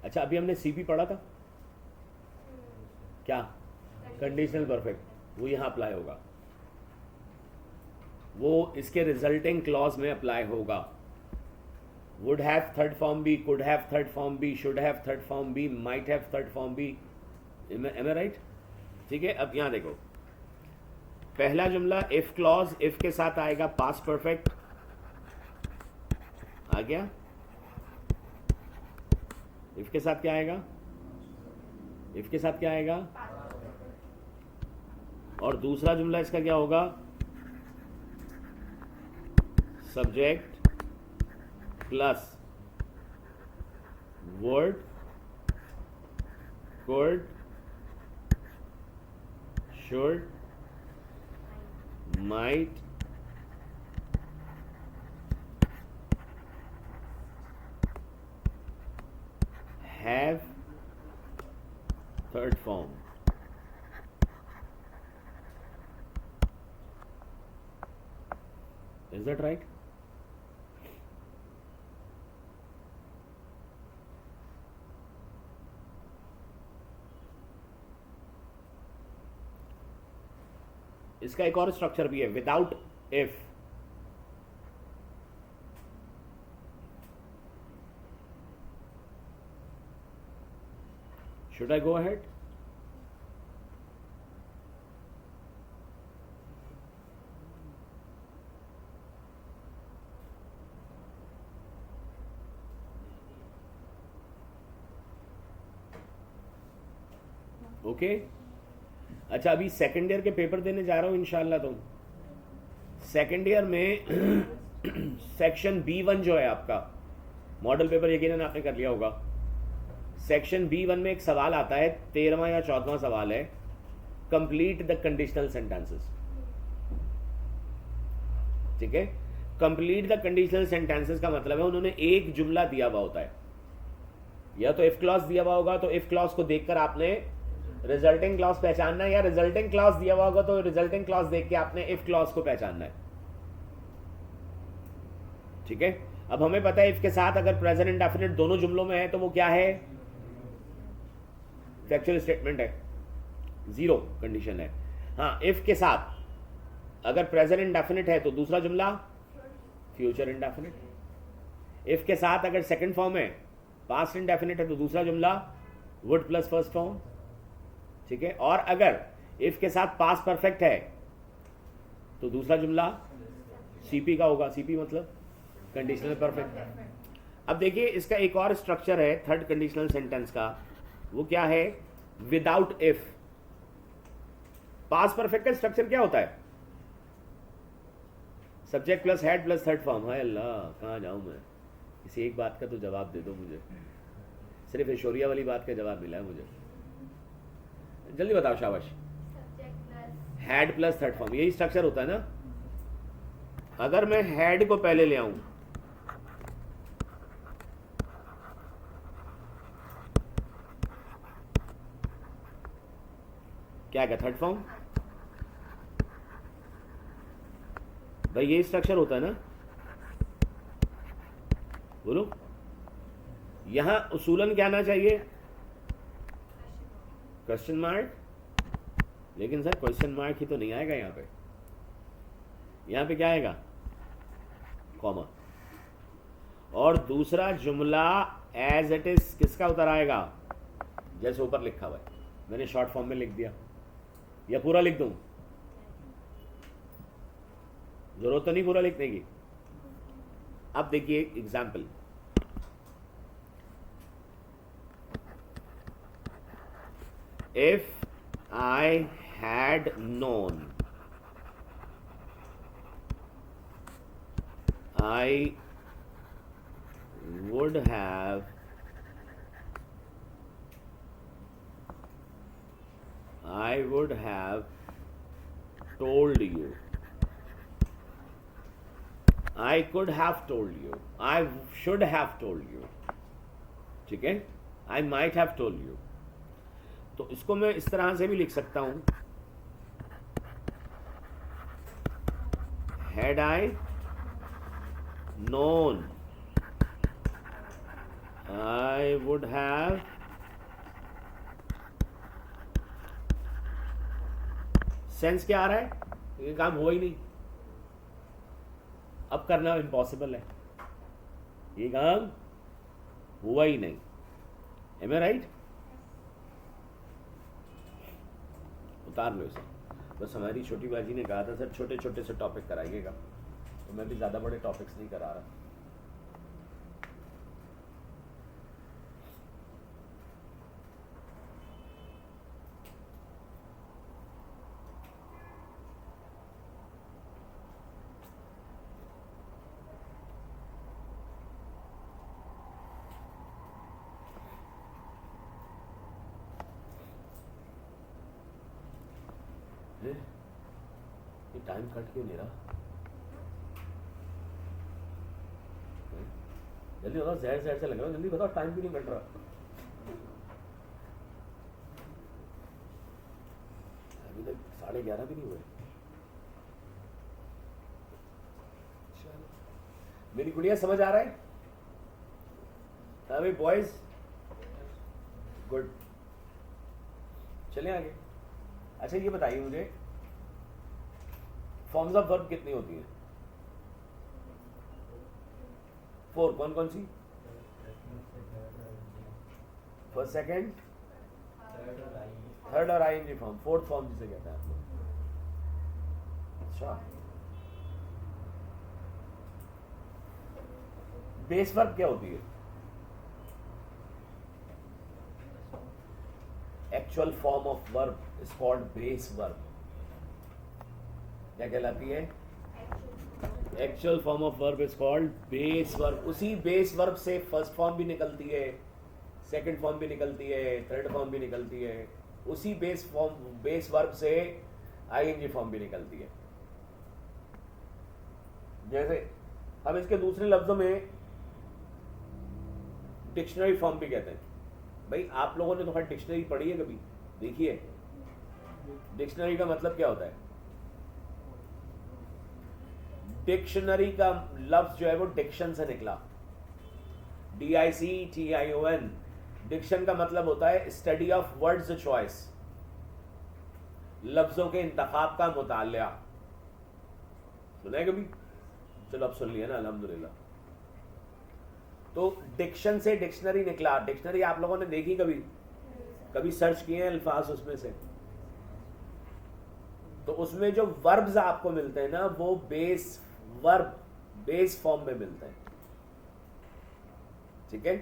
A: अच्छा, अभी हमने सीपी पढ़ा था क्या, कंडीशनल परफेक्ट, वो यहां अप्लाई होगा, वो इसके रिजल्टिंग क्लॉज में अप्लाई होगा। Would have third form be, could have third form be, should have third form be, might have third form be. Am I right? ठीक है। अब यहां देखो, पहला जुमला इफ क्लॉज, इफ के साथ आएगा पास्ट परफेक्ट, आ गया। इफ के साथ क्या आएगा? इफ के साथ क्या आएगा? और दूसरा जुमला इसका क्या होगा? Subject plus word, could, should, might have third form. Is that right? इसका एक और स्ट्रक्चर भी है, without if. Should I go ahead? Okay. अच्छा, अभी सेकेंड ईयर के पेपर देने जा रहा हूं इंशाल्लाह. तो सेकेंड ईयर में सेक्शन B1 जो है आपका, मॉडल पेपर यकीनन आपने कर लिया होगा. सेक्शन B1 में एक सवाल आता है, 13वां या 14वां सवाल है, कंप्लीट द कंडीशनल सेंटेंसेस. ठीक है. कंप्लीट द कंडीशनल सेंटेंसेस का मतलब है उन्होंने एक जुमला दिया हुआ होता है, या तो इफ क्लॉज दिया हुआ होगा तो इफ क्लॉज को देखकर आपने रिजल्टिंग क्लॉज पहचानना है, या रिजल्टिंग क्लॉज दिया हुआ होगा तो रिजल्टिंग क्लॉज देख के आपने इफ क्लॉज को पहचानना है. ठीक है. अब हमें पता है इफ के साथ अगर प्रेजेंट इंडेफिनिट दोनों जुमलों में है तो वो क्या है, फैक्चुअल स्टेटमेंट है, जीरो कंडीशन है. हाँ, इफ के साथ अगर प्रेजेंट इंडेफिनिट है तो दूसरा जुमला फ्यूचर इंडेफिनिट. इफ के साथ अगर सेकंड फॉर्म है, पास्ट इंडेफिनिट है, तो दूसरा जुमला वुड प्लस फर्स्ट फॉर्म. ठीक है. और अगर इफ के साथ पास्ट परफेक्ट है तो दूसरा जुमला सीपी का होगा. सीपी मतलब कंडीशनल परफेक्ट. अब देखिए इसका एक और स्ट्रक्चर है थर्ड कंडीशनल सेंटेंस का, वो क्या है, विदाउट इफ. पास्ट परफेक्ट का स्ट्रक्चर क्या होता है, subject plus had plus third form. हाय अल्लाह, कहाँ जाऊं मैं, किसी एक बात का तो जवाब दे दो मुझे. सिर्फ ऐश्वर्या वाली बात का जवाब मिला है मुझे, जल्दी बताओ. शाबाश. हेड प्लस थर्ड फॉर्म, यही स्ट्रक्चर होता है ना. अगर मैं हेड को पहले ले आऊं, क्या क्या थर्ड फॉर्म, भाई यही स्ट्रक्चर होता है ना. बोलो. यहां उसूलन क्या आना चाहिए, क्वेश्चन मार्क. लेकिन सर क्वेश्चन मार्क ही तो नहीं आएगा यहाँ पे. यहाँ पे क्या आएगा, कॉमा. और दूसरा जुमला एज इट इज किसका उतर आएगा, जैसे ऊपर लिखा हुआ है. मैंने शॉर्ट फॉर्म में लिख दिया, या पूरा लिख दूं, जरूरत तो नहीं पूरा लिखने की. अब देखिए example, if I had known, I would have told you. I could have told you. I should have told you. ठीक है. I might have told you. तो इसको मैं इस तरह से भी लिख सकता हूं, had I known, I would have sense क्या आ रहा है, ये काम हुआ ही नहीं, अब करना इम्पॉसिबल है, ये काम हुआ ही नहीं. M I right. उतार लो इसे. बस हमारी छोटी बाजी ने कहा था सर छोटे छोटे से टॉपिक कराइएगा, तो मैं भी ज़्यादा बड़े टॉपिक्स नहीं करा रहा. ये टाइम कट क्यों नहीं रहा? जल्दी बताओ, जहर जहर से लग रहा है, जल्दी बताओ, टाइम भी नहीं कट रहा। अभी तक 11:30 भी नहीं हुए। मेरी गुड़िया समझ आ रहा है? अभी बॉयज गुड, चले आगे। अच्छा ये बताइए मुझे, फॉर्म्स ऑफ वर्ब कितनी होती हैं? 4, कौन कौन सी? फर्स्ट, सेकंड, थर्ड और आईएनजी फॉर्म, फोर्थ फॉर्म जिसे कहते हैं आप लोग। अच्छा, बेस वर्ब क्या होती है? Actual form of verb is called base verb. क्या कहलाती है? Actual form of verb is called base verb. उसी बेस वर्ब से फर्स्ट फॉर्म भी निकलती है, सेकंड फॉर्म भी निकलती है, थर्ड फॉर्म भी निकलती है। उसी बेस वर्ब से आईएनजी फॉर्म भी निकलती है। जैसे अब इसके दूसरे लफ्जों में डिक्शनरी फॉर्म भी कहते हैं। भाई आप लोगों ने तो हर डिक्शनरी पढ़ी है कभी? देखिए, डिक्शनरी का मतलब क्या होता है? डिक्शनरी का लफ्ज जो है वो डिक्शन से निकला, DICTION। डिक्शन का मतलब होता है स्टडी ऑफ वर्ड्स चॉइस, लफ्जों के इंतखाब का मुतालिया। सुना है कभी? चलो अब सुन लिया ना, अल्हम्दुलिल्लाह। तो डिक्शन से डिक्शनरी निकला। डिक्शनरी आप लोगों ने देखी कभी? कभी सर्च किए हैं अल्फाज उसमें से? तो उसमें जो वर्ब्स आपको मिलते हैं ना, वो बेस वर्ब, बेस फॉर्म में मिलते हैं। ठीक है,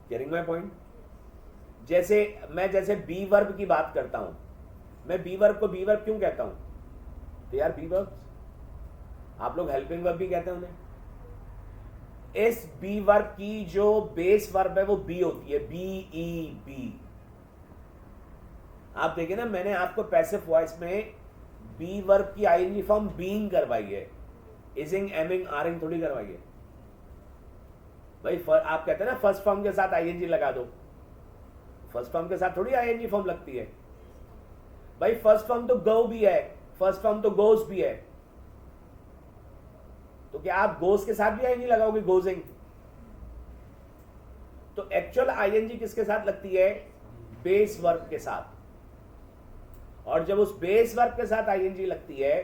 A: गेटिंग माय पॉइंट? जैसे बी वर्ब की बात करता हूं, मैं बी वर्ब को बी वर्ब क्यों कहता हूं? They are be verbs. आप लोग हेल्पिंग वर्ब भी कहते हैं उन्हें। इस बी वर्ब की जो बेस वर्ब है वो बी होती है, BEB। आप देखिए ना, मैंने आपको पैसिव वॉइस में बी वर्ब की आईएनजी फॉर्म बीइंग करवाई है, इजिंग, एमिंग, आरिंग थोड़ी करवाई है। भाई आप कहते हैं ना फर्स्ट फॉर्म के साथ आईएनजी लगा दो, फर्स्ट फॉर्म के साथ थोड़ी आईएनजी फॉर्म लगती है। भाई फर्स्ट फॉर्म तो गो भी है, फर्स्ट फॉर्म तो गोज भी है, तो क्या आप गोज के साथ भी आईएनजी लगाओगे? गोजिंग। तो एक्चुअल आईएनजी किसके साथ लगती है? बेस वर्ब के साथ। और जब उस बेस वर्ब के साथ आईएनजी लगती है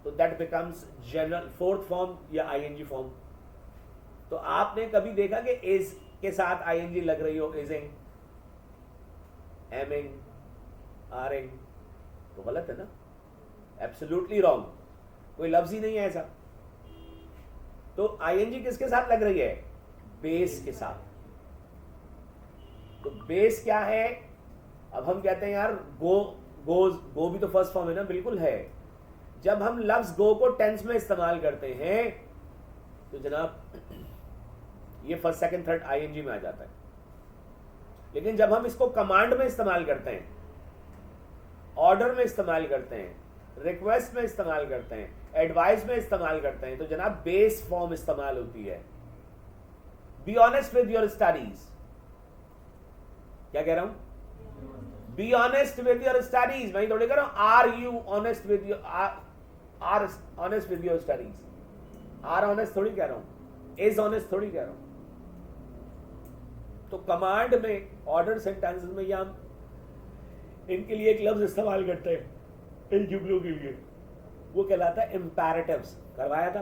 A: तो that becomes general fourth form या आईएनजी फॉर्म। तो आपने कभी देखा कि इज के साथ आईएनजी लग रही हो, इजिंग, एमिंग, आरिंग? तो गलत है ना, एब्सोल्युटली रॉन्ग, कोई लफ्ज ही नहीं है ऐसा। तो आईएनजी किसके साथ लग रही है? बेस के साथ। तो बेस क्या है? अब हम कहते हैं यार गो भी तो फर्स्ट फॉर्म है ना, बिल्कुल है। जब हम लफ्ज गो को टेंस में इस्तेमाल करते हैं तो जनाब ये फर्स्ट, सेकंड, थर्ड आईएनजी में आ जाता है। लेकिन जब हम इसको कमांड में इस्तेमाल करते हैं, ऑर्डर में इस्तेमाल करते हैं, रिक्वेस्ट में इस्तेमाल करते हैं, एडवाइस में इस्तेमाल करते हैं, तो जनाब बेस फॉर्म इस्तेमाल होती है। Be honest with your studies. क्या कह रहा हूं? Be honest with your studies. मैं थोड़ी कह रहा हूं are you honest with your, are honest with your studies. Are honest थोड़ी कह रहा हूं, इज ऑनेस्ट थोड़ी कह रहा हूं। तो कमांड में, ऑर्डर सेंटेंसेस में या हम इनके लिए एक लफ्ज इस्तेमाल करते हैं इन जुमलों के लिए, वो कहलाता है इम्पेरेटिव्स। करवाया था।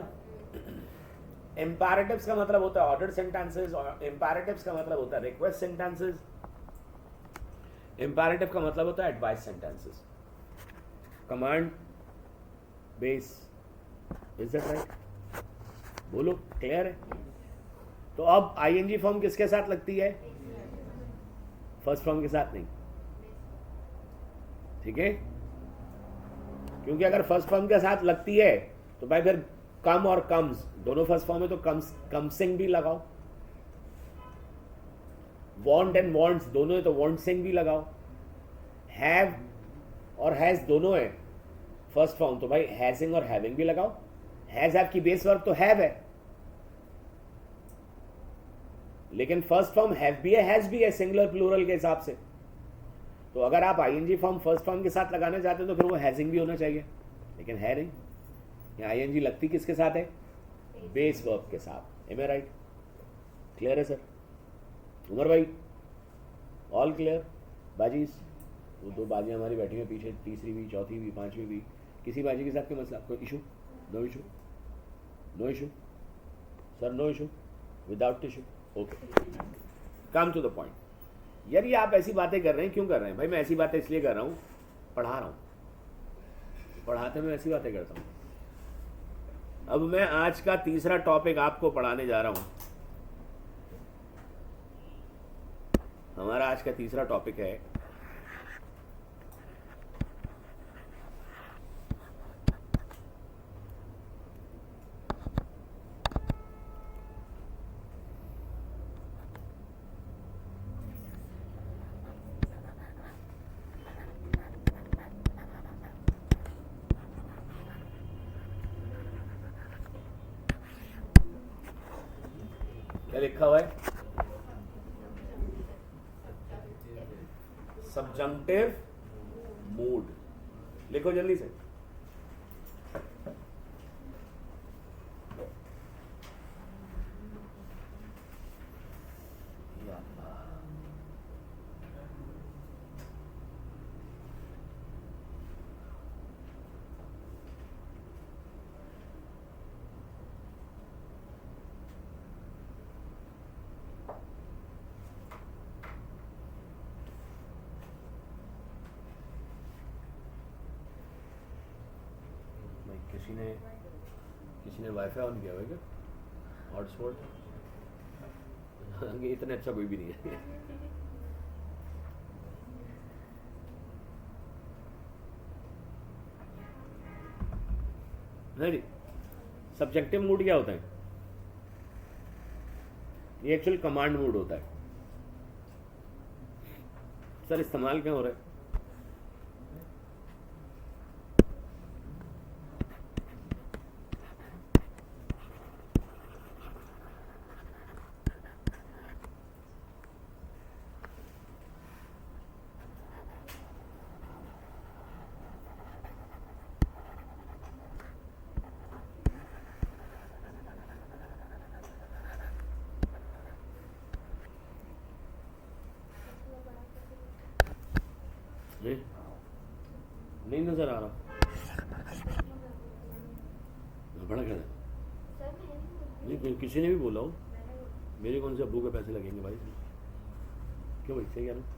A: इम्पेरेटिव्स का मतलब होता है ऑर्डर सेंटेंसेस, और इम्पेरेटिव्स का मतलब होता है रिक्वेस्ट सेंटेंसेस, इम्पेरेटिव का मतलब होता है advice sentences. Command, base, is that right? बोलो, क्लियर है? तो अब आईएनजी फॉर्म किसके साथ लगती है? फर्स्ट फॉर्म के साथ नहीं, ठीक है? क्योंकि अगर फर्स्ट फॉर्म के साथ लगती है तो भाई फिर कम और कम्स दोनों फर्स्ट फॉर्म है, तो कमसिंग भी लगाओ। वांट एंड वांट्स दोनों है तो वांटसिंग भी लगाओ। हैव और हैज दोनों है, फर्स्ट फॉर्म तो भाई हैजिंग और हैविंग भी लगाओ, हैज हैव की बेस वर्ब तो हैव है, लेकिन फर्स्ट फॉर्म हैव भी है हैज भी है सिंगुलर प्लूरल के हिसाब से। तो अगर आप आईएनजी फॉर्म फर्स्ट फॉर्म के साथ लगाना चाहते हो तो फिर वो हैजिंग भी होना चाहिए, लेकिन है नहीं। ये आईएनजी लगती किसके साथ है? बेस वर्ब के साथ। M I right? क्लियर है सर? उमर भाई ऑल क्लियर? बाजीज, वो दो बाजियाँ हमारी बैठी हैं पीछे, तीसरी भी, चौथी भी, पांचवी भी, किसी बाजी के साथ क्या मसला? कोई issue? No issue? No issue sir, no issue, without issue, okay. Come to the point. यार ये आप ऐसी बातें कर रहे हैं, क्यों कर रहे हैं भाई? मैं ऐसी बातें इसलिए कर रहा हूँ, पढ़ा रहा हूँ, पढ़ाते मैं ऐसी बातें करता हूँ। अब मैं आज का तीसरा टॉपिक आपको पढ़ाने जा रहा हूँ। हमारा आज का तीसरा टॉपिक है क्या लिखा हुआ है? Subjunctive mood. लिखो जल्दी से। किसी ने वाईफाई ऑन किया हुआ है क्या? हॉटस्पॉट? ये इतना अच्छा कोई भी नहीं है। नहीं, सब्जेक्टिव मूड क्या होता है? ये एक्चुअल कमांड मूड होता है। सर इस्तेमाल क्या हो रहा है? नहीं नजर आ रहा, बड़ा कहना नहीं, किसी ने भी बोला हो। मेरे कौन से अब्बू के पैसे लगेंगे भाई? क्यों भाई, सही कह रहा हूँ?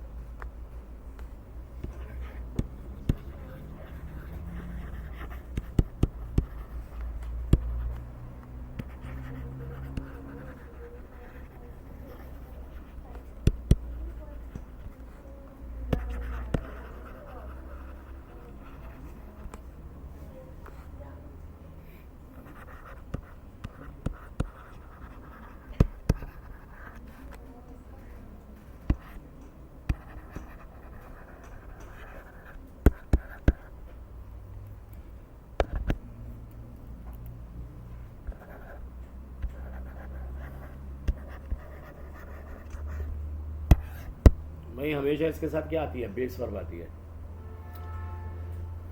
A: भाई हमेशा इसके साथ क्या आती है? बेस वर्ब आती है।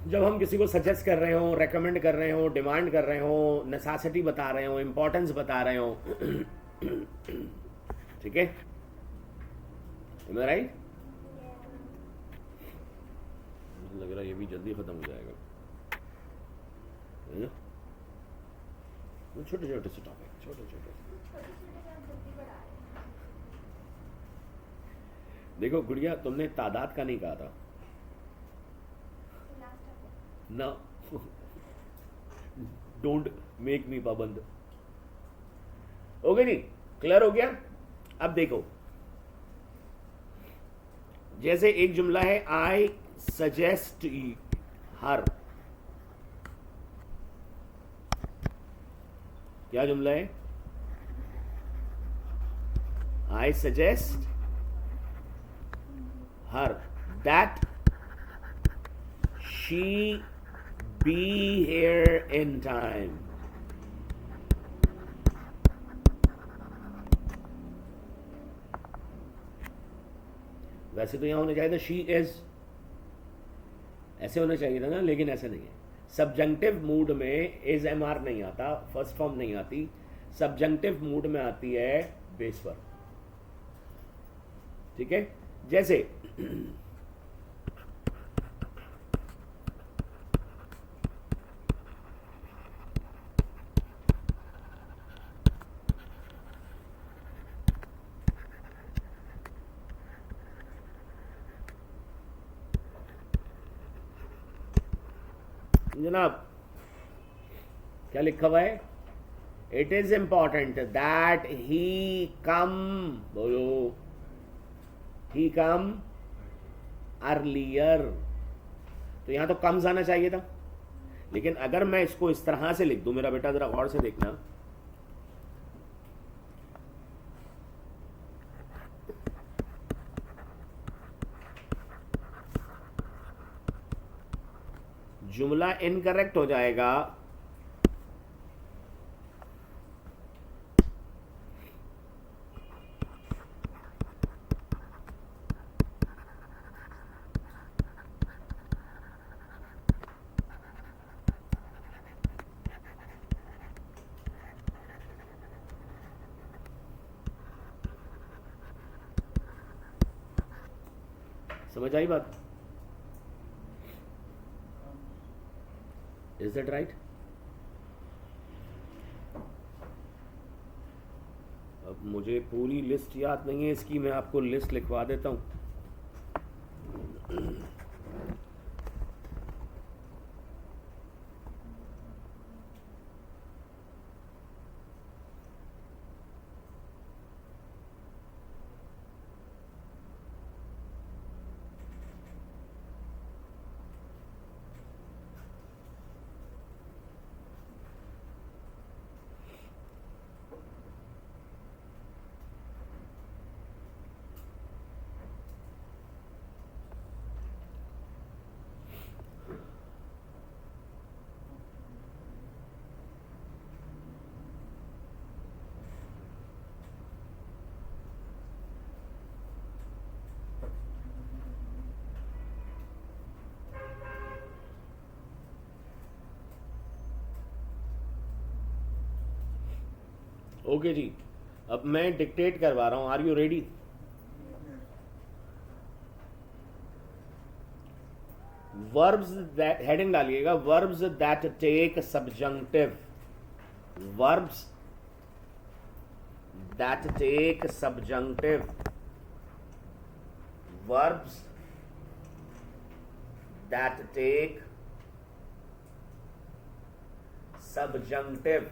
A: जब हम किसी को सजेस्ट कर रहे हो, रेकमेंड कर रहे हो, डिमांड कर रहे हो, नेसेसिटी बता रहे हो, इंपॉर्टेंस बता रहे हो, ठीक है? राइट? मुझे लग रहा है ये भी जल्दी खत्म हो जाएगा, है ना? छोटे छोटे से टॉपिक, छोटे छोटे। देखो गुड़िया, तुमने तादाद का नहीं कहा था ना। डोंट मेक मी पाबंद। हो गई नहीं? क्लियर हो गया? अब देखो, जैसे एक जुमला है, आई सजेस्ट हर। क्या जुमला है? I suggest her that she be here in time. वैसे तो यहां होना चाहिए था शी इज, ऐसे होना चाहिए था ना, लेकिन ऐसे नहीं है. सब्जंक्टिव मूड में इज एम आर नहीं आता, फर्स्ट फॉर्म नहीं आती. सब्जंक्टिव मूड में आती है बेस वर्ब. ठीक है. जैसे जनाब क्या लिखा हुआ है? It is important that he come, बोलो, ही कम अर्लियर. तो यहां तो कम्स आना चाहिए था, लेकिन अगर मैं इसको इस तरह से लिख दूं, मेरा बेटा जरा गौर से देखना, जुमला इनकरेक्ट हो जाएगा. समझ आई बात? Is that right? अब मुझे पूरी लिस्ट याद नहीं है इसकी, मैं आपको लिस्ट लिखवा देता हूं. ओके जी, अब मैं डिक्टेट करवा रहा हूं. Are you ready? Verbs that, heading डालिएगा, verbs that take subjunctive. Verbs that take subjunctive. Verbs that take subjunctive.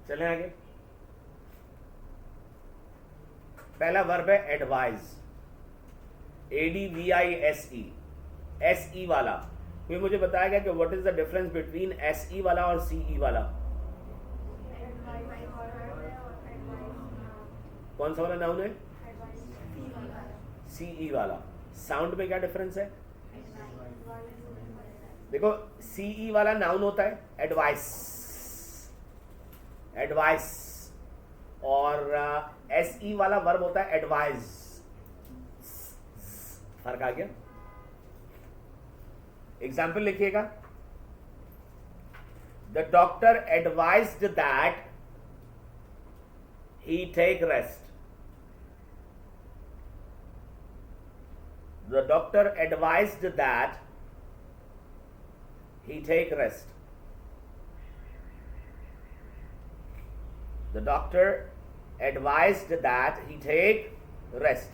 A: चलें आगे. पहला वर्ब है एडवाइज, ADVISE, SE वाला. कोई मुझे बताएगा कि what is the difference between SE वाला और CE वाला? कौन सा वाला नाउन है? CE वाला. साउंड में क्या डिफरेंस है? देखो, CE वाला नाउन होता है एडवाइस, एडवाइस, और SE वाला वर्ब होता है एडवाइज. फर्क आ गया? एग्जाम्पल लिखिएगा. The doctor advised that he take rest. The doctor advised that he take rest. The doctor advised that he take rest.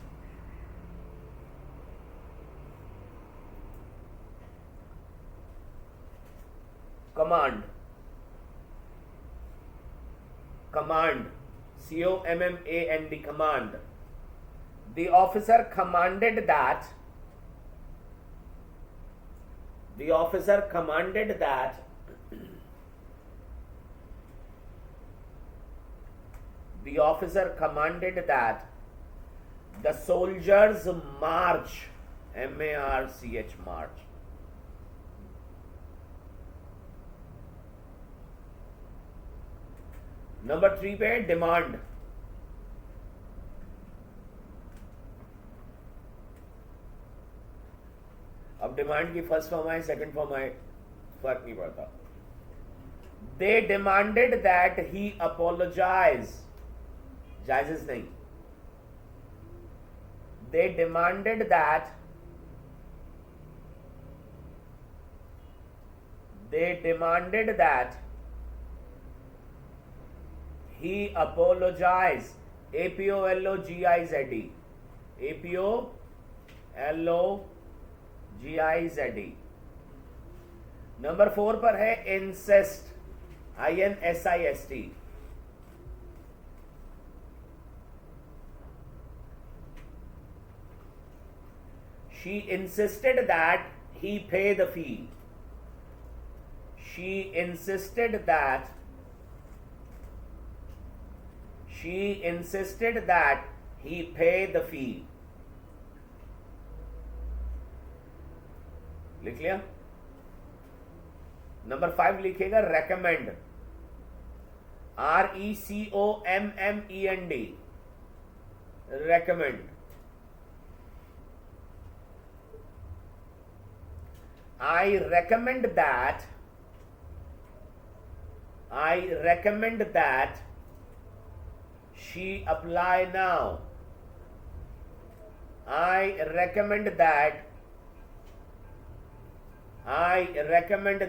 A: Command. Command. COMMAND. Command. The officer commanded that. The officer commanded that. The officer commanded that the soldiers march, MARCH, march. Number 3 पे demand. अब demand की first form आए second form आए फर्क नहीं पड़ता. They demanded that he apologize, जायज नहीं. They demanded that, he apologized, APOLOGIZE, APOLOGIZE. Number 4 पर है insist, INSIST. She insisted that he pay the fee. She insisted that he pay the fee. लिख लिया. नंबर 5 लिखेगा recommend, RECOMMEND, recommend. I recommend that she apply now. I recommend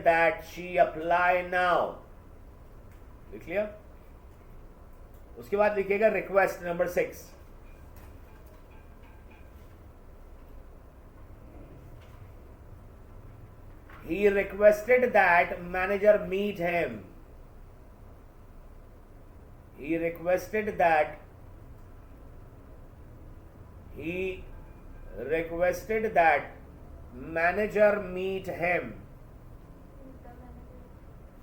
A: that she apply now. लिख लिया. उसके बाद लिखेगा request, number 6. He requested that manager meet him. He requested that manager meet him.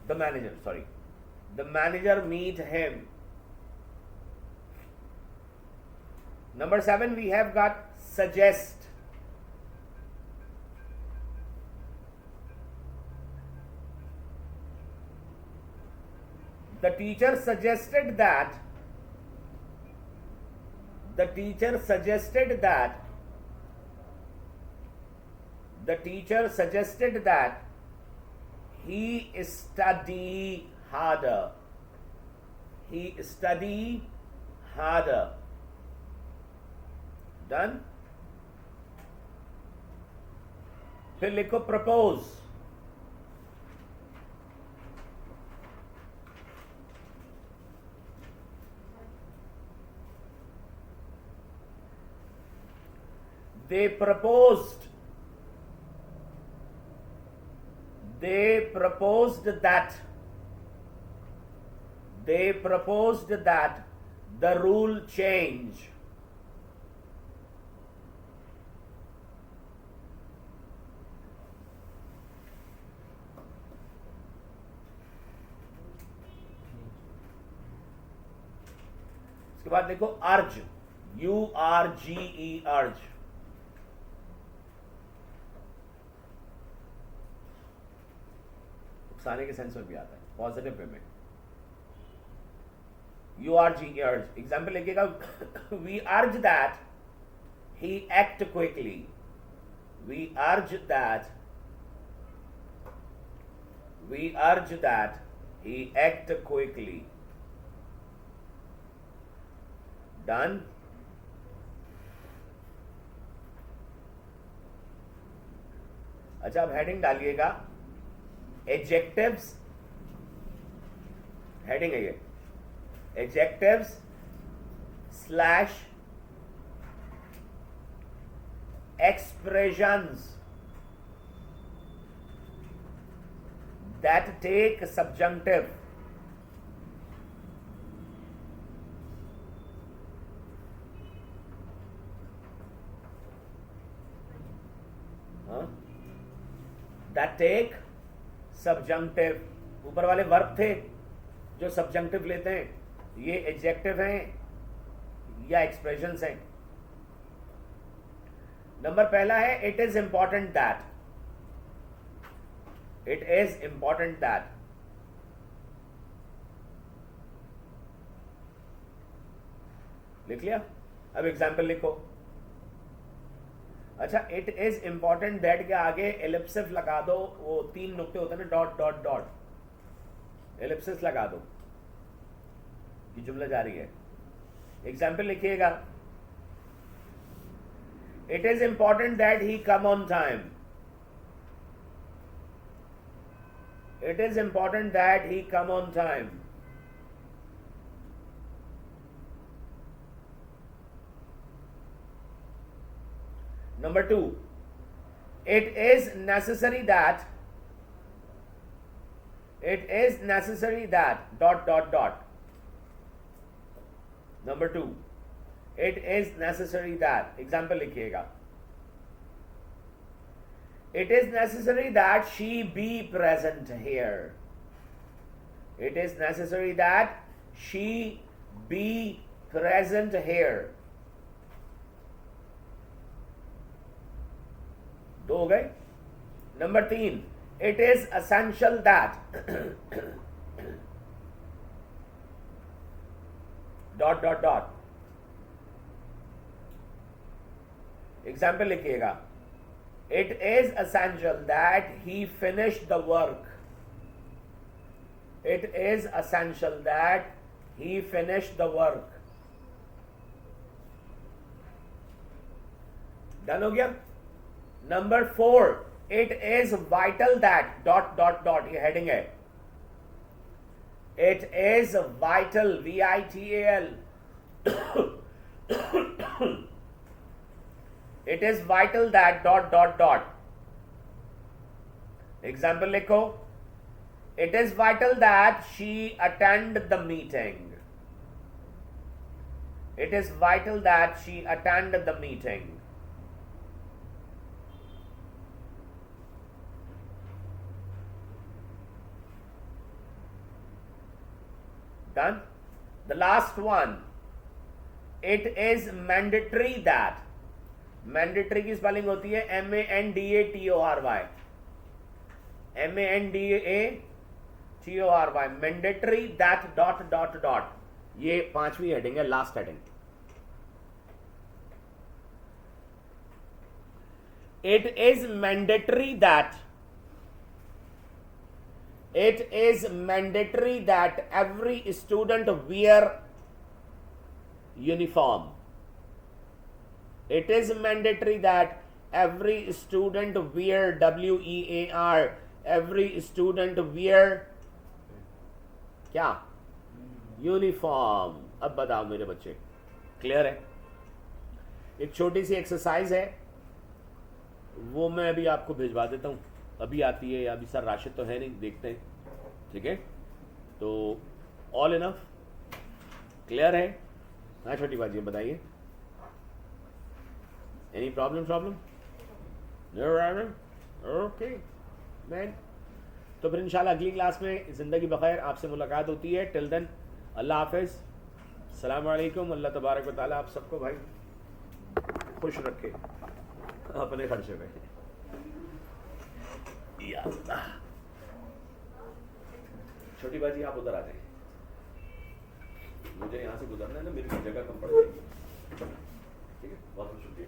A: The manager meet him. Number 7 we have got suggest. The teacher suggested that he study harder. Done. फिर लिखो propose. They proposed that the rule change. उसके बाद देखो अर्ज, URGE, अर्ज. उकसाने के sense में भी आता है, पॉजिटिव वे में. URGE, अर्ज. एग्जाम्पल लिखिएगा. We urge that he act quickly. We urge that he act quickly. Done. अच्छा, अब हेडिंग डालिएगा एडजेक्टिव्स. हेडिंग है ये, adjectives / expressions that take subjunctive. That take subjunctive. ऊपर वाले वर्ब थे जो सब्जंक्टिव लेते हैं, ये एडजेक्टिव हैं या एक्सप्रेशंस हैं. नंबर पहला है it is important that, it is important that. लिख लिया? अब एग्जाम्पल लिखो। अच्छा, इट इज इंपॉर्टेंट दैट के आगे एलिप्सिस लगा दो, वो 3 नुक्ते होते हैं ना, डॉट डॉट डॉट, एलिप्सिस लगा दो, ये जुमला जारी है। एग्जाम्पल लिखिएगा, it is important that he come on time, it is important that he come on time. Number 2, it is necessary that dot dot dot. Number 2, it is necessary that, example लिखिएगा, it is necessary that she be present here, it is necessary that she be present here। दो हो गए। Number 3, it is essential that dot dot dot. Example लिखिएगा, it is essential that he finish the work, it is essential that he finish the work. Done हो गया? Number 4, it is vital that dot dot dot, ये heading है, it is vital VITAL, it is vital that dot dot dot. Example लिखो, it is vital that she attend the meeting, it is vital that she attend the meeting. Done? The last one, it is mandatory that, mandatory की spelling होती है MANDATORY, MANDATORY, mandatory that dot dot dot। ये 5वीं heading है, last heading. It is mandatory that, it is mandatory that every student wear uniform, it is mandatory that every student wear WEAR, every student wear क्या? Uniform. अब बताओ मेरे बच्चे, clear है? एक छोटी सी एक्सरसाइज है, वो मैं अभी आपको भिजवा देता हूँ, अभी आती है, अभी सर राशिद तो है नहीं, देखते हैं, ठीक है? तो ऑल इनफ, क्लियर है? हाँ छोटी बाजी, बताइए, एनी प्रॉब्लम? Okay man. तो फिर इंशाल्लाह अगली क्लास में ज़िंदगी बखैर आपसे मुलाकात होती है। टिल देन अल्लाह हाफिज़, अस्सलाम वालेकुम। अल्लाह तबारक व तआला आप सबको भाई खुश रखे अपने खर्चे पे। या छोटी बाजी आप उधर आ जाए, मुझे यहाँ से गुजरना है ना, मेरी जगह कम पड़ जाएगी। ठीक है, बहुत बहुत शुक्रिया।